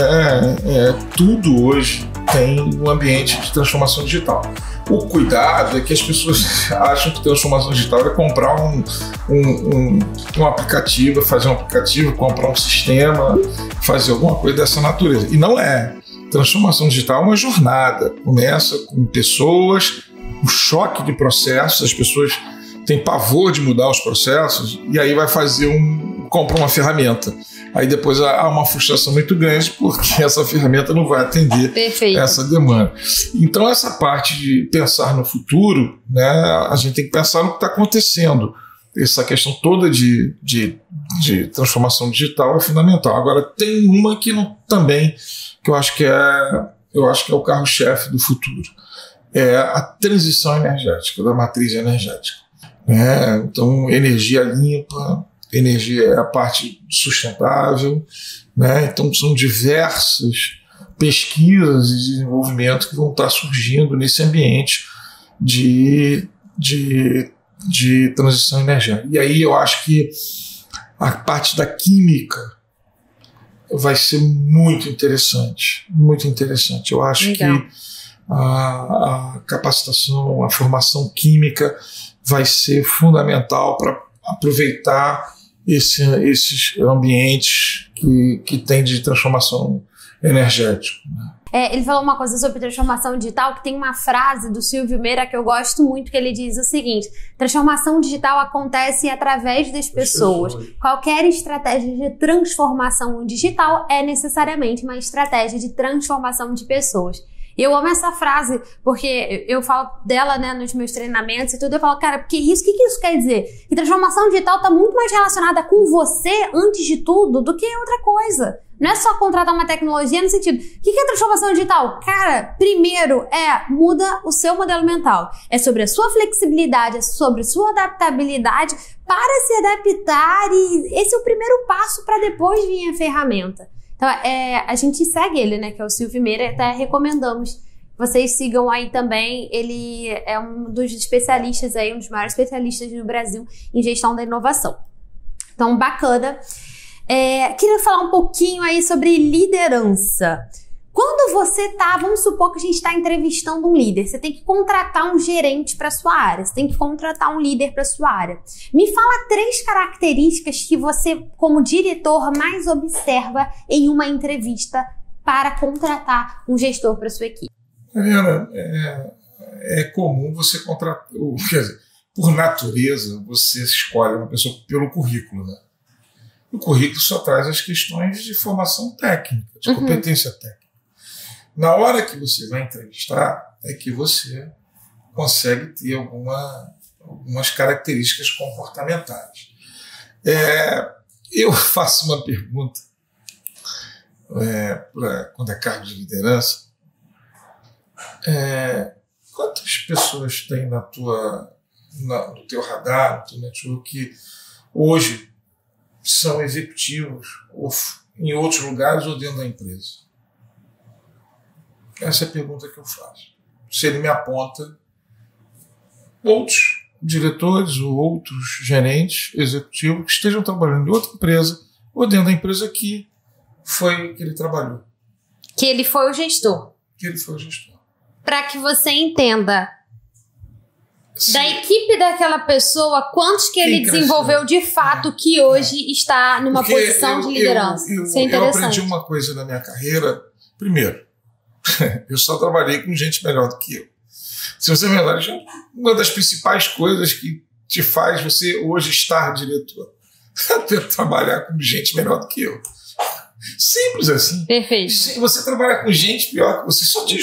S2: Tudo hoje tem um ambiente de transformação digital. O cuidado é que as pessoas acham que transformação digital é comprar um aplicativo, fazer um aplicativo, comprar um sistema, fazer alguma coisa dessa natureza. E não é. Transformação digital é uma jornada. Começa com pessoas, um choque de processos, as pessoas têm pavor de mudar os processos e aí vai fazer compra uma ferramenta. Aí depois há uma frustração muito grande porque essa ferramenta não vai atender essa demanda. Então essa parte de pensar no futuro, né, a gente tem que pensar no que está acontecendo. Essa questão toda de transformação digital é fundamental. Agora tem uma que também que eu acho que é o carro-chefe do futuro. É a transição energética, da matriz energética. Então energia limpa, energia é a parte sustentável, né? Então são diversas pesquisas e desenvolvimento que vão estar surgindo nesse ambiente de transição energética. E aí eu acho que a parte da química vai ser muito interessante, muito interessante. Eu acho que a capacitação, a formação química vai ser fundamental para aproveitar esses ambientes que tem de transformação energética, né?
S1: Ele falou uma coisa sobre transformação digital, que tem uma frase do Silvio Meira que eu gosto muito, que ele diz o seguinte: transformação digital acontece através das pessoas. Qualquer estratégia de transformação digital é necessariamente uma estratégia de transformação de pessoas. Eu amo essa frase, porque eu falo dela, né, nos meus treinamentos e tudo, eu falo, cara, porque o que isso quer dizer? Que transformação digital está muito mais relacionada com você, antes de tudo, do que outra coisa. Não é só contratar uma tecnologia no sentido, o que é transformação digital? Cara, primeiro muda o seu modelo mental. É sobre a sua flexibilidade, é sobre a sua adaptabilidade para se adaptar, e esse é o primeiro passo para depois vir a ferramenta. Então, a gente segue ele, né, que é o Silvio Meira, até recomendamos. Vocês sigam aí também, ele é um dos especialistas aí, um dos maiores especialistas do Brasil em gestão da inovação. Então, bacana. Queria falar um pouquinho aí sobre liderança. Quando você vamos supor que a gente está entrevistando um líder, você tem que contratar um gerente para sua área, você tem que contratar um líder para sua área. Me fala 3 características que você, como diretor, mais observa em uma entrevista para contratar um gestor para sua equipe.
S2: Mariana, é comum você contratar, quer dizer, por natureza, você escolhe uma pessoa pelo currículo, né? O currículo só traz as questões de formação técnica, de competência técnica. Na hora que você vai entrevistar, é que você consegue ter algumas características comportamentais. Eu faço uma pergunta quando é cargo de liderança. Quantas pessoas tem no teu radar, no teu network, que hoje são executivos ou em outros lugares ou dentro da empresa? Essa é a pergunta que eu faço. Se ele me aponta outros diretores ou outros gerentes executivos que estejam trabalhando em outra empresa ou dentro da empresa que ele trabalhou.
S1: Que ele foi o gestor.
S2: Que ele foi o gestor.
S1: Para que você entenda Da equipe daquela pessoa, quantos que ele desenvolveu de fato que hoje está numa posição de liderança? Isso é interessante.
S2: Eu aprendi uma coisa na minha carreira. Primeiro, eu só trabalhei com gente melhor do que eu. Se você me lembrar, uma das principais coisas que te faz você hoje estar diretor é trabalhar com gente melhor do que eu. Simples assim.
S1: Perfeito.
S2: Se você trabalhar com gente pior que você, só te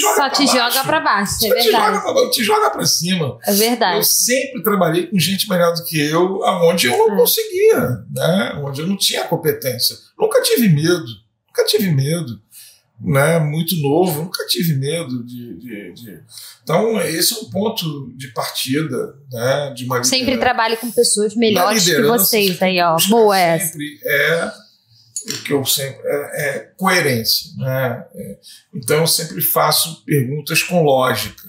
S2: joga para baixo.
S1: É verdade.
S2: Te joga para cima.
S1: É verdade.
S2: Eu sempre trabalhei com gente melhor do que eu, aonde eu não conseguia, né? Onde eu não tinha competência. Nunca tive medo. Né? Muito novo, nunca tive medo de... Então, esse é um ponto de partida, né? De uma liderança.
S1: Sempre trabalhe com pessoas melhores que vocês aí, ó. Boa essa.
S2: Sempre o que eu sempre é coerência, né? Então eu sempre faço perguntas com lógica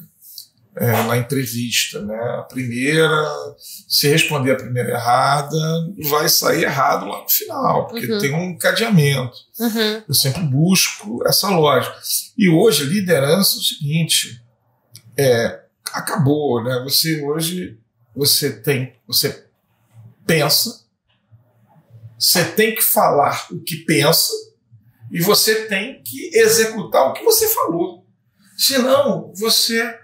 S2: na entrevista, né? A primeira, se responder a primeira errada, vai sair errado lá no final, porque tem um encadeamento. Eu sempre busco essa lógica. E hoje a liderança é o seguinte, acabou, né? Você pensa, você tem que falar o que pensa e você tem que executar o que você falou. Senão, você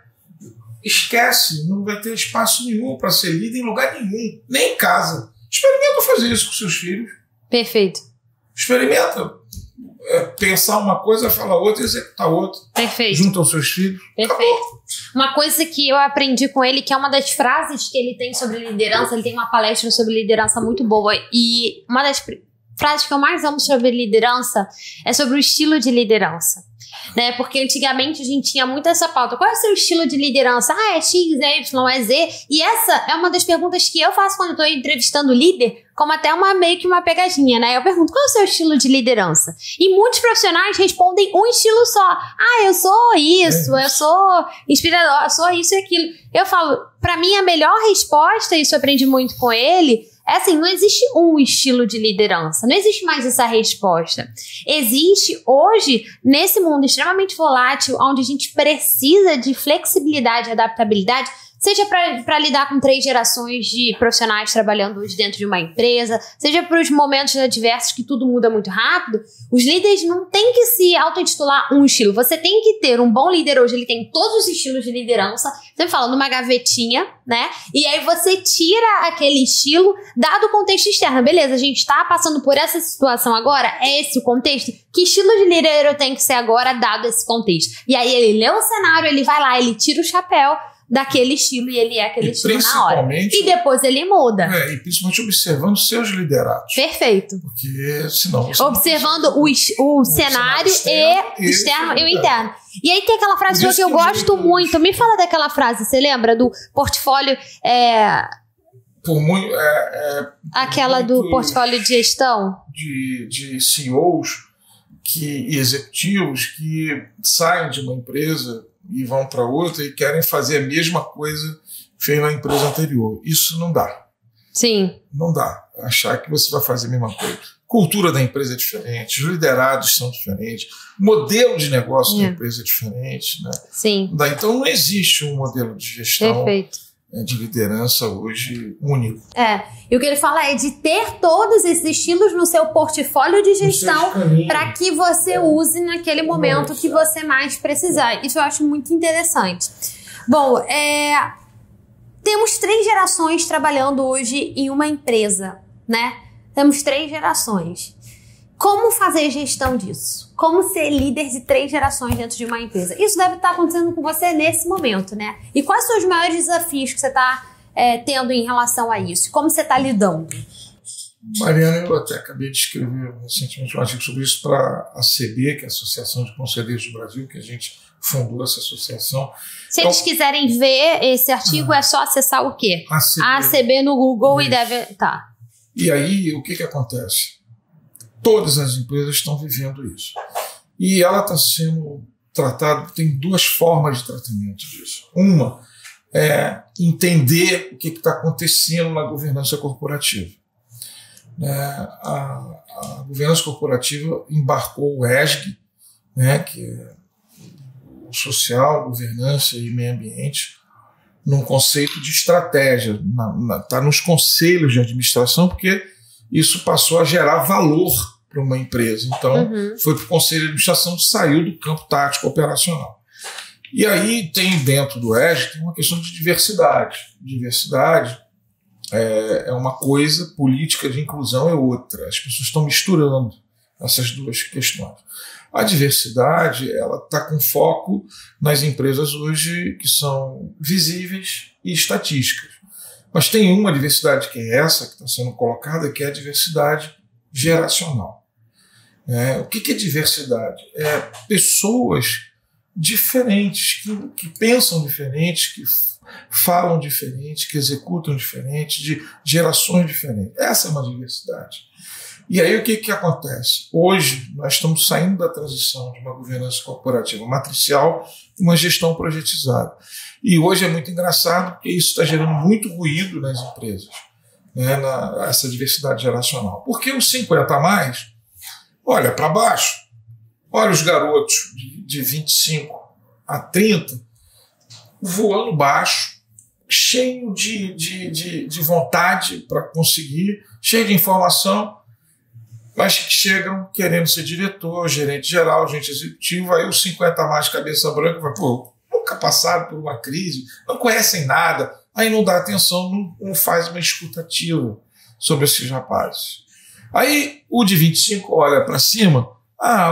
S2: esquece, não vai ter espaço nenhum para ser líder em lugar nenhum, nem em casa. Experimenta fazer isso com seus filhos.
S1: Perfeito.
S2: Experimenta pensar uma coisa, falar outra e executar outra.
S1: Perfeito.
S2: Junto aos seus filhos.
S1: Perfeito. Acabou. Uma coisa que eu aprendi com ele, que é uma das frases que ele tem sobre liderança, ele tem uma palestra sobre liderança muito boa, e uma das frases que eu mais amo sobre liderança é sobre o estilo de liderança. Né? Porque antigamente a gente tinha muito essa pauta. Qual é o seu estilo de liderança? É X, é Y, é Z. E essa é uma das perguntas que eu faço quando eu estou entrevistando o líder, como até meio que uma pegadinha, né? Eu pergunto, qual é o seu estilo de liderança? E muitos profissionais respondem um estilo só. Eu sou isso, eu sou inspirador, eu sou isso e aquilo. Eu falo, pra mim a melhor resposta, isso eu aprendi muito com ele, é assim, não existe um estilo de liderança, não existe mais essa resposta. Existe hoje, nesse mundo extremamente volátil, onde a gente precisa de flexibilidade e adaptabilidade, seja para lidar com 3 gerações de profissionais trabalhando hoje dentro de uma empresa, seja para os momentos adversos que tudo muda muito rápido, os líderes não têm que se auto-intitular um estilo. Você tem que ter um bom líder hoje, ele tem todos os estilos de liderança, sempre fala numa gavetinha, né? E aí você tira aquele estilo, dado o contexto externo. Beleza, a gente está passando por essa situação agora, é esse o contexto? Que estilo de líder eu tenho que ser agora, dado esse contexto? E aí ele lê o cenário, ele vai lá, ele tira o chapéu daquele estilo e ele é aquele estilo na hora. E depois ele muda.
S2: E principalmente observando seus liderados.
S1: Perfeito.
S2: Porque senão você
S1: observando o cenário e externo e o interno. E aí tem aquela frase sua que eu gosto muito. Me fala daquela frase, você lembra? Do portfólio... aquela do portfólio de gestão?
S2: De CEOs e executivos que saem de uma empresa e vão para outra e querem fazer a mesma coisa que fez na empresa anterior. Isso não dá.
S1: Sim.
S2: Não dá. Achar que você vai fazer a mesma coisa. Cultura da empresa é diferente, os liderados são diferentes, o modelo de negócio da empresa é diferente. Né?
S1: Sim.
S2: Então não existe um modelo de gestão de liderança hoje único.
S1: E o que ele fala é de ter todos esses estilos no seu portfólio de gestão para que você use naquele momento que você mais precisar. Isso eu acho muito interessante. Bom, temos 3 gerações trabalhando hoje em uma empresa, né? Temos 3 gerações. Como fazer gestão disso? Como ser líder de 3 gerações dentro de uma empresa? Isso deve estar acontecendo com você nesse momento, né? E quais são os maiores desafios que você está tendo em relação a isso? Como você está lidando?
S2: Mariana, eu até acabei de escrever recentemente um artigo sobre isso para a ACB, que é a Associação de Conselheiros do Brasil, que a gente fundou essa associação.
S1: Se eles quiserem ver esse artigo, é só acessar o quê? ACB no Google e deve... Tá.
S2: E aí, o que acontece? Todas as empresas estão vivendo isso. E ela está sendo tratada, tem 2 formas de tratamento disso. Uma é entender o que está acontecendo na governança corporativa. A governança corporativa embarcou o ESG, né, que é o social, governança e meio ambiente, num conceito de estratégia, está nos conselhos de administração, porque isso passou a gerar valor para uma empresa. Então, foi para o conselho de administração que saiu do campo tático operacional. E aí tem dentro do ESG uma questão de diversidade. Diversidade é uma coisa, política de inclusão é outra. As pessoas estão misturando essas duas questões. A diversidade ela está com foco nas empresas hoje que são visíveis e estatísticas. Mas tem uma diversidade que é essa que está sendo colocada, que é a diversidade geracional. O que é diversidade? É pessoas diferentes, que pensam diferentes, que falam diferente, que executam diferente, de gerações diferentes. Essa é uma diversidade. E aí o que acontece? Hoje nós estamos saindo da transição de uma governança corporativa matricial para uma gestão projetizada. E hoje é muito engraçado porque isso está gerando muito ruído nas empresas, essa diversidade geracional. Porque os 50 a mais, olha para baixo, olha os garotos de 25 a 30 voando baixo, cheio de vontade para conseguir, cheio de informação, mas que chegam querendo ser diretor, gerente geral, gerente executivo, aí os 50 a mais cabeça branca vai, nunca passaram por uma crise, não conhecem nada, aí não dá atenção, não faz uma escutativa sobre esses rapazes. Aí o de 25 olha para cima,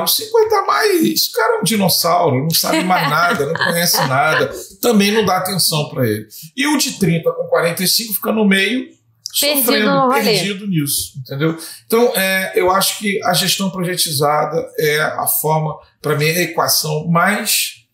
S2: os 50 a mais, esse cara é um dinossauro, não sabe mais nada, não conhece nada, também não dá atenção para ele. E o de 30 com 45 fica no meio, sofrendo, perdido nisso, entendeu? Então, eu acho que a gestão projetizada é a forma, para mim, a equação mais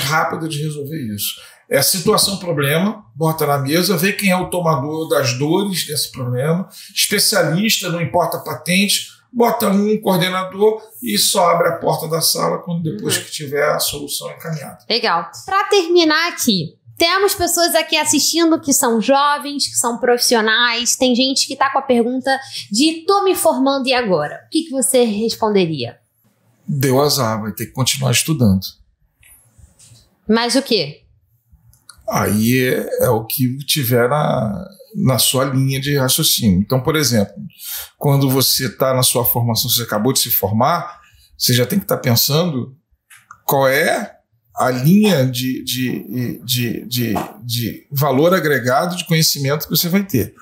S2: rápida de resolver isso. É a situação-problema, bota na mesa, vê quem é o tomador das dores desse problema, especialista, não importa a patente, bota um coordenador e só abre a porta da sala depois que tiver a solução encaminhada.
S1: Legal. Para terminar aqui, temos pessoas aqui assistindo que são jovens, que são profissionais, tem gente que está com a pergunta de tô me formando e agora? O que você responderia?
S2: Deu azar, vai ter que continuar estudando.
S1: Mas o quê?
S2: Aí é o que tiver na sua linha de raciocínio. Então, por exemplo, quando você está na sua formação, você acabou de se formar, você já tem que estar pensando qual é a linha de valor agregado de conhecimento que você vai ter.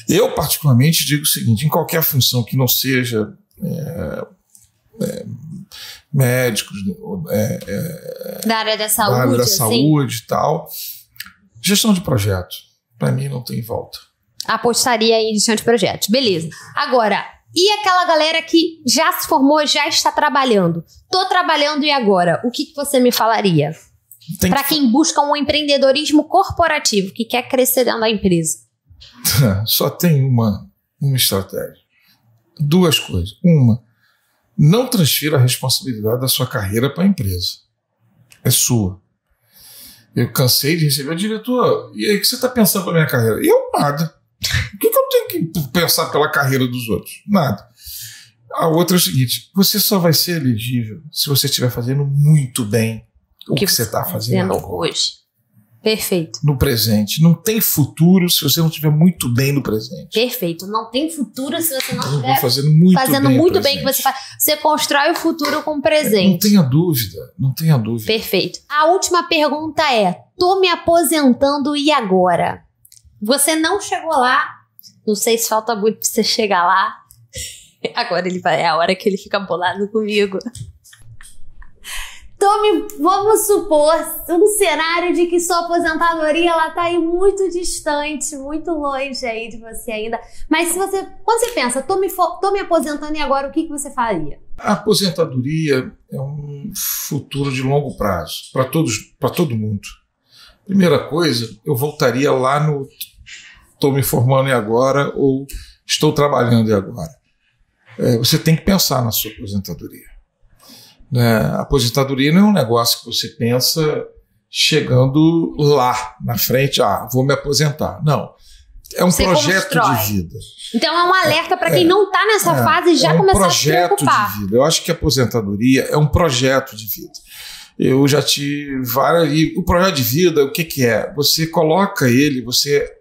S2: Eu, particularmente, digo o seguinte, em qualquer função que não seja médicos,
S1: da área da saúde,
S2: e tal, gestão de projeto, para mim não tem volta.
S1: Apostaria em gestão de projetos, beleza. Agora, e aquela galera que já se formou, já está trabalhando? Tô trabalhando e agora? O que você me falaria? Para quem busca um empreendedorismo corporativo, que quer crescer dentro da empresa.
S2: Só tem uma estratégia. Duas coisas. Uma, não transfira a responsabilidade da sua carreira para a empresa. É sua. Eu cansei de receber, diretor, e aí o que você está pensando para a minha carreira? Eu nada. O que eu tenho que pensar pela carreira dos outros? Nada. A outra é o seguinte, você só vai ser elegível se você estiver fazendo muito bem o que você está fazendo
S1: hoje. Perfeito.
S2: No presente. Não tem futuro se você não estiver muito bem no presente.
S1: Perfeito. Não tem futuro se você não estiver
S2: fazendo muito bem
S1: o que você faz. Você constrói o futuro com o presente.
S2: Não tenha dúvida. Não tenha dúvida.
S1: Perfeito. A última pergunta é, tô me aposentando e agora? Você não chegou lá. Não sei se falta muito pra você chegar lá. Agora é a hora que ele fica bolado comigo. Vamos supor um cenário de que sua aposentadoria ela tá aí muito distante, muito longe aí de você ainda. Mas quando você pensa, tô me aposentando e agora, o que você faria?
S2: A aposentadoria é um futuro de longo prazo para todo mundo. Primeira coisa, eu voltaria lá no estou me formando e agora ou estou trabalhando e agora. Você tem que pensar na sua aposentadoria. A aposentadoria não é um negócio que você pensa chegando lá na frente, vou me aposentar. Não. É um projeto de vida.
S1: Então é um alerta para quem não está nessa fase e já começar a se preocupar.
S2: É um projeto de vida. Eu acho que a aposentadoria é um projeto de vida. Eu já tive várias... E o projeto de vida, o que é? Você coloca ele, você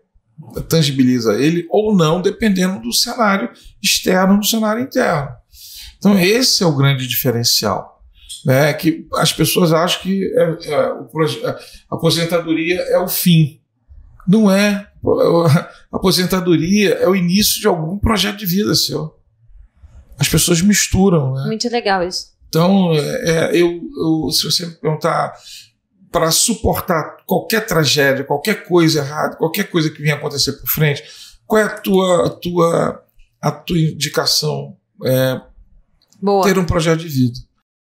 S2: tangibiliza ele ou não, dependendo do cenário externo, do cenário interno. Então esse é o grande diferencial, né? Que as pessoas acham que a aposentadoria é o fim. Não é. A aposentadoria é o início de algum projeto de vida seu. As pessoas misturam, né?
S1: Muito legal isso.
S2: Então, se você me perguntar, para suportar qualquer tragédia, qualquer coisa errada, qualquer coisa que venha acontecer por frente, qual é a tua indicação?
S1: Boa.
S2: Ter um projeto de vida.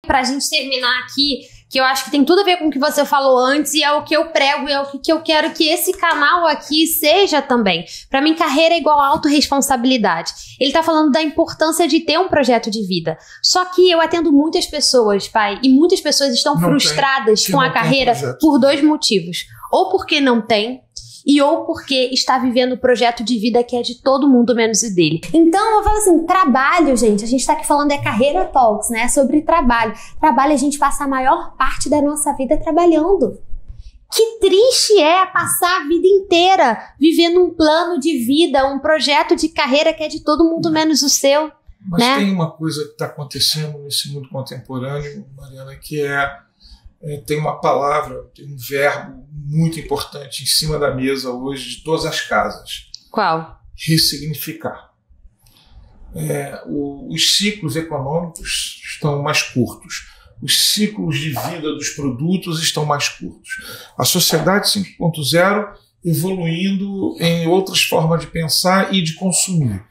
S1: Pra gente terminar aqui, que eu acho que tem tudo a ver com o que você falou antes e é o que eu prego e é o que eu quero que esse canal aqui seja também. Pra mim, carreira é igual a autorresponsabilidade. Ele tá falando da importância de ter um projeto de vida. Só que eu atendo muitas pessoas, pai, e muitas pessoas estão frustradas com a carreira por 2 motivos. Ou porque não tem, e ou porque está vivendo o projeto de vida que é de todo mundo menos o dele. Então, eu falo assim, trabalho, gente, a gente tá aqui falando Carreira Talks, né, sobre trabalho. Trabalho, a gente passa a maior parte da nossa vida trabalhando. Que triste é passar a vida inteira vivendo um plano de vida, um projeto de carreira que é de todo mundo menos o seu.
S2: Mas
S1: né?
S2: Tem uma coisa que está acontecendo nesse mundo contemporâneo, Mariana, que tem uma palavra, tem um verbo muito importante em cima da mesa hoje de todas as casas.
S1: Qual?
S2: Ressignificar. Os ciclos econômicos estão mais curtos. Os ciclos de vida dos produtos estão mais curtos. A sociedade 5.0 evoluindo em outras formas de pensar e de consumir.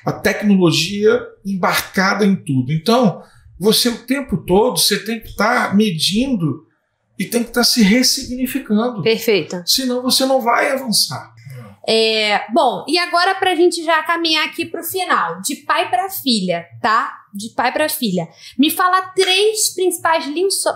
S2: A tecnologia embarcada em tudo. Então, você o tempo todo, você tem que estar medindo e tem que estar se ressignificando.
S1: Perfeito.
S2: Senão você não vai avançar.
S1: Bom, e agora pra gente já caminhar aqui pro final, de pai pra filha, tá? De pai pra filha. Me fala 3 principais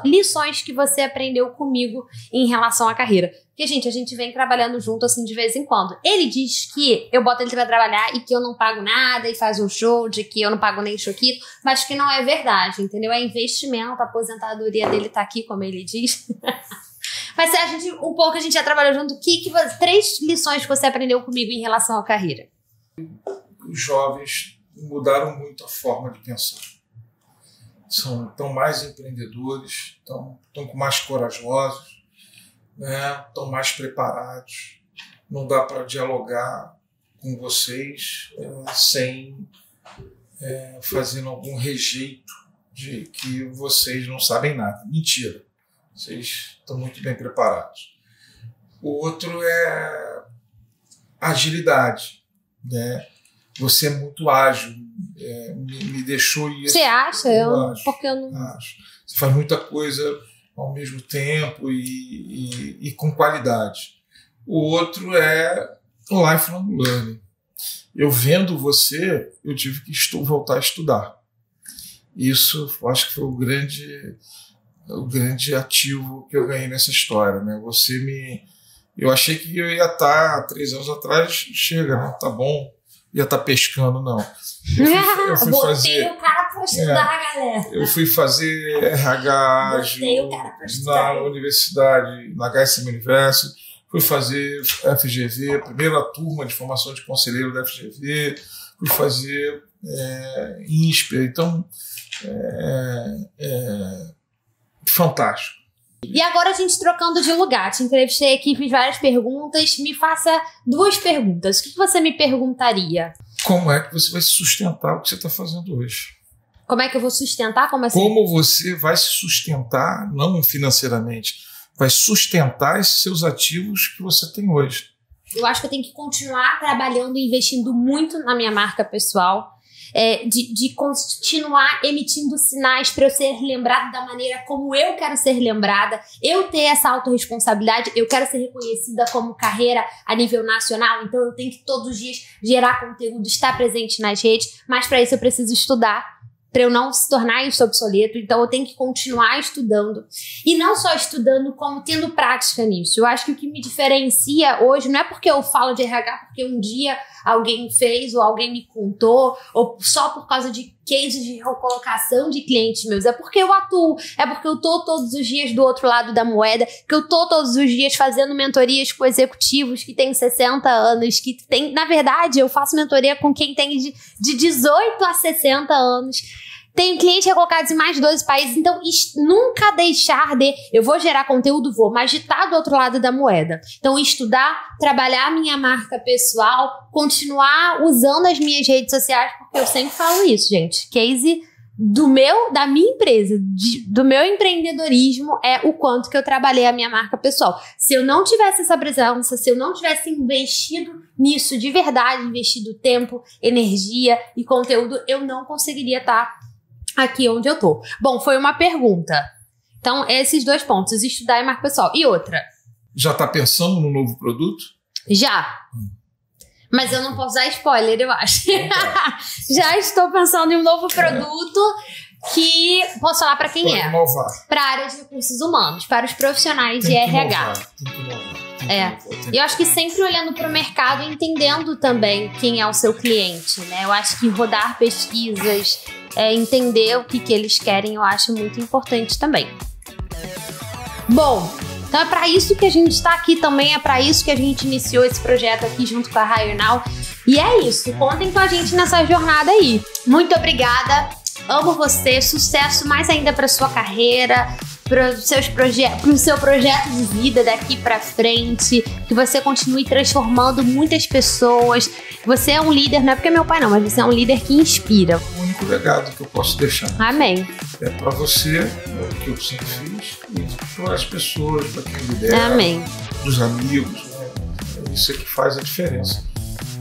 S1: lições que você aprendeu comigo em relação à carreira. Porque, gente, a gente vem trabalhando junto assim de vez em quando. Ele diz que eu boto ele pra trabalhar e que eu não pago nada e faz um show de que eu não pago nem choquito, mas que não é verdade, entendeu? É investimento, a aposentadoria dele tá aqui, como ele diz. Mas a gente já trabalhou junto. 3 lições que você aprendeu comigo em relação à carreira?
S2: Os jovens mudaram muito a forma de pensar. Estão mais empreendedores, estão mais corajosos, né? Estão mais preparados. Não dá para dialogar com vocês sem fazendo algum rejeito de que vocês não sabem nada. Mentira. Vocês estão muito bem preparados. O outro é agilidade, né? Você é muito ágil, me deixou isso.
S1: Você acha? Porque eu não...
S2: Acho. Você faz muita coisa ao mesmo tempo e com qualidade. O outro é o lifelong learning. Eu vendo você, eu tive que voltar a estudar. Isso, acho que foi o grande ativo que eu ganhei nessa história, né? Eu achei que eu ia estar 3 anos atrás, chega, né? Tá bom, ia estar pescando, não. Eu fui
S1: Botei o cara pra estudar, galera.
S2: Eu fui fazer RH na universidade, na HSM University, fui fazer FGV, primeira turma de formação de conselheiro da FGV, fui fazer INSPER, então fantástico.
S1: E agora a gente trocando de lugar. Te entrevistei aqui, fiz várias perguntas. Me faça 2 perguntas. O que você me perguntaria?
S2: Como é que você vai sustentar o que você está fazendo hoje?
S1: Como é que eu vou sustentar? Como assim?
S2: Como você vai se sustentar, não financeiramente, vai sustentar esses seus ativos que você tem hoje?
S1: Eu acho que eu tenho que continuar trabalhando e investindo muito na minha marca pessoal. De continuar emitindo sinais para eu ser lembrada da maneira como eu quero ser lembrada, eu ter essa autorresponsabilidade, eu quero ser reconhecida como carreira a nível nacional, então eu tenho que todos os dias gerar conteúdo, estar presente nas redes, mas para isso eu preciso estudar, para eu não se tornar isso obsoleto, então eu tenho que continuar estudando. E não só estudando, como tendo prática nisso. Eu acho que o que me diferencia hoje não é porque eu falo de RH, porque um dia alguém fez ou alguém me contou, ou só por causa de cases de recolocação de clientes meus. É porque eu atuo, é porque eu tô todos os dias do outro lado da moeda, que eu tô todos os dias fazendo mentorias com executivos que têm 60 anos, que tem, na verdade, eu faço mentoria com quem tem de 18 a 60 anos. Tenho clientes recolocados em mais de 12 países, então nunca deixar de... Eu vou gerar conteúdo, mas de estar do outro lado da moeda. Então, estudar, trabalhar a minha marca pessoal, continuar usando as minhas redes sociais, porque eu sempre falo isso, gente. Case da minha empresa, do meu empreendedorismo, é o quanto que eu trabalhei a minha marca pessoal. Se eu não tivesse essa presença, se eu não tivesse investido nisso de verdade, investido tempo, energia e conteúdo, eu não conseguiria estar aqui onde eu tô. Bom, foi uma pergunta. Então, esses 2 pontos, estudar e marca pessoal. E outra?
S2: Já tá pensando no novo produto?
S1: Já. Mas eu não posso dar spoiler, eu acho. Já estou pensando em um novo produto que posso falar para quem é. Para a área de recursos humanos, para os profissionais de RH.
S2: Tem que inovar.
S1: E eu acho que sempre olhando para o mercado e entendendo também quem é o seu cliente, né? Eu acho que rodar pesquisas, entender o que eles querem, eu acho muito importante também. Bom, então é para isso que a gente está aqui também, é para isso que a gente iniciou esse projeto aqui junto com a Hire Now. E é isso, contem com a gente nessa jornada aí. Muito obrigada, amo você, sucesso mais ainda para sua carreira, para o seu projeto de vida daqui para frente, que você continue transformando muitas pessoas. Você é um líder, não é porque é meu pai não, mas você é um líder que inspira.
S2: O único legado que eu posso deixar.
S1: Amém.
S2: É para você, é o que eu sempre fiz, e para as pessoas, para quem lidera,
S1: amém,
S2: dos amigos, né? É isso que faz a diferença.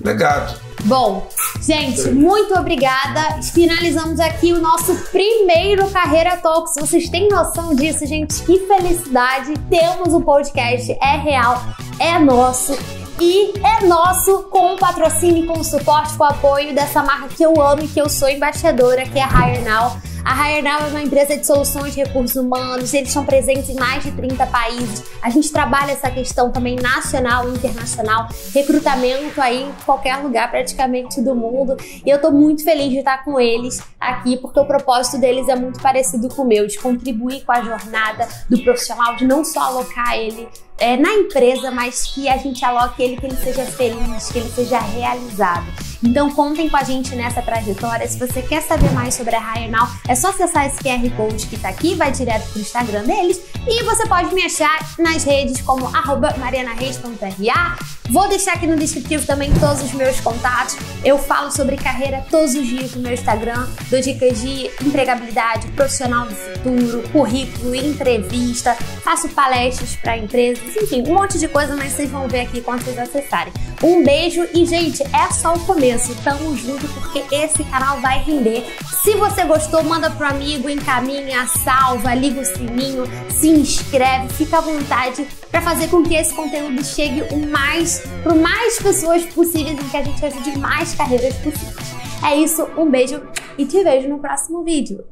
S2: Legado.
S1: Bom, gente, muito obrigada. Finalizamos aqui o nosso primeiro Carreira Talks. Vocês têm noção disso, gente? Que felicidade. Temos um podcast, é real, é nosso. E é nosso com o patrocínio, com o suporte, com o apoio dessa marca que eu amo e que eu sou embaixadora, que é a Hire Now. A Hire Now é uma empresa de soluções de recursos humanos, eles são presentes em mais de 30 países. A gente trabalha essa questão também nacional e internacional, recrutamento aí em qualquer lugar praticamente do mundo. E eu tô muito feliz de estar com eles aqui, porque o propósito deles é muito parecido com o meu, de contribuir com a jornada do profissional, de não só alocar ele na empresa, mas que a gente aloque ele, que ele seja feliz, que ele seja realizado. Então contem com a gente nessa trajetória. Se você quer saber mais sobre a Hire Now, é só acessar esse QR Code que tá aqui, vai direto pro Instagram deles, e você pode me achar nas redes como @marianareis.ra. Vou deixar aqui no descritivo também todos os meus contatos. Eu falo sobre carreira todos os dias no meu Instagram, dou dicas de empregabilidade, profissional do futuro, currículo, entrevista, faço palestras para empresas, enfim, um monte de coisa, mas vocês vão ver aqui quando vocês acessarem. Um beijo e, gente, é só o começo. Tamo junto porque esse canal vai render. Se você gostou, manda pro amigo, encaminha, salva, liga o sininho, se inscreve, fica à vontade para fazer com que esse conteúdo chegue para mais pessoas possíveis e que a gente ajude mais carreiras possíveis. É isso, um beijo e te vejo no próximo vídeo.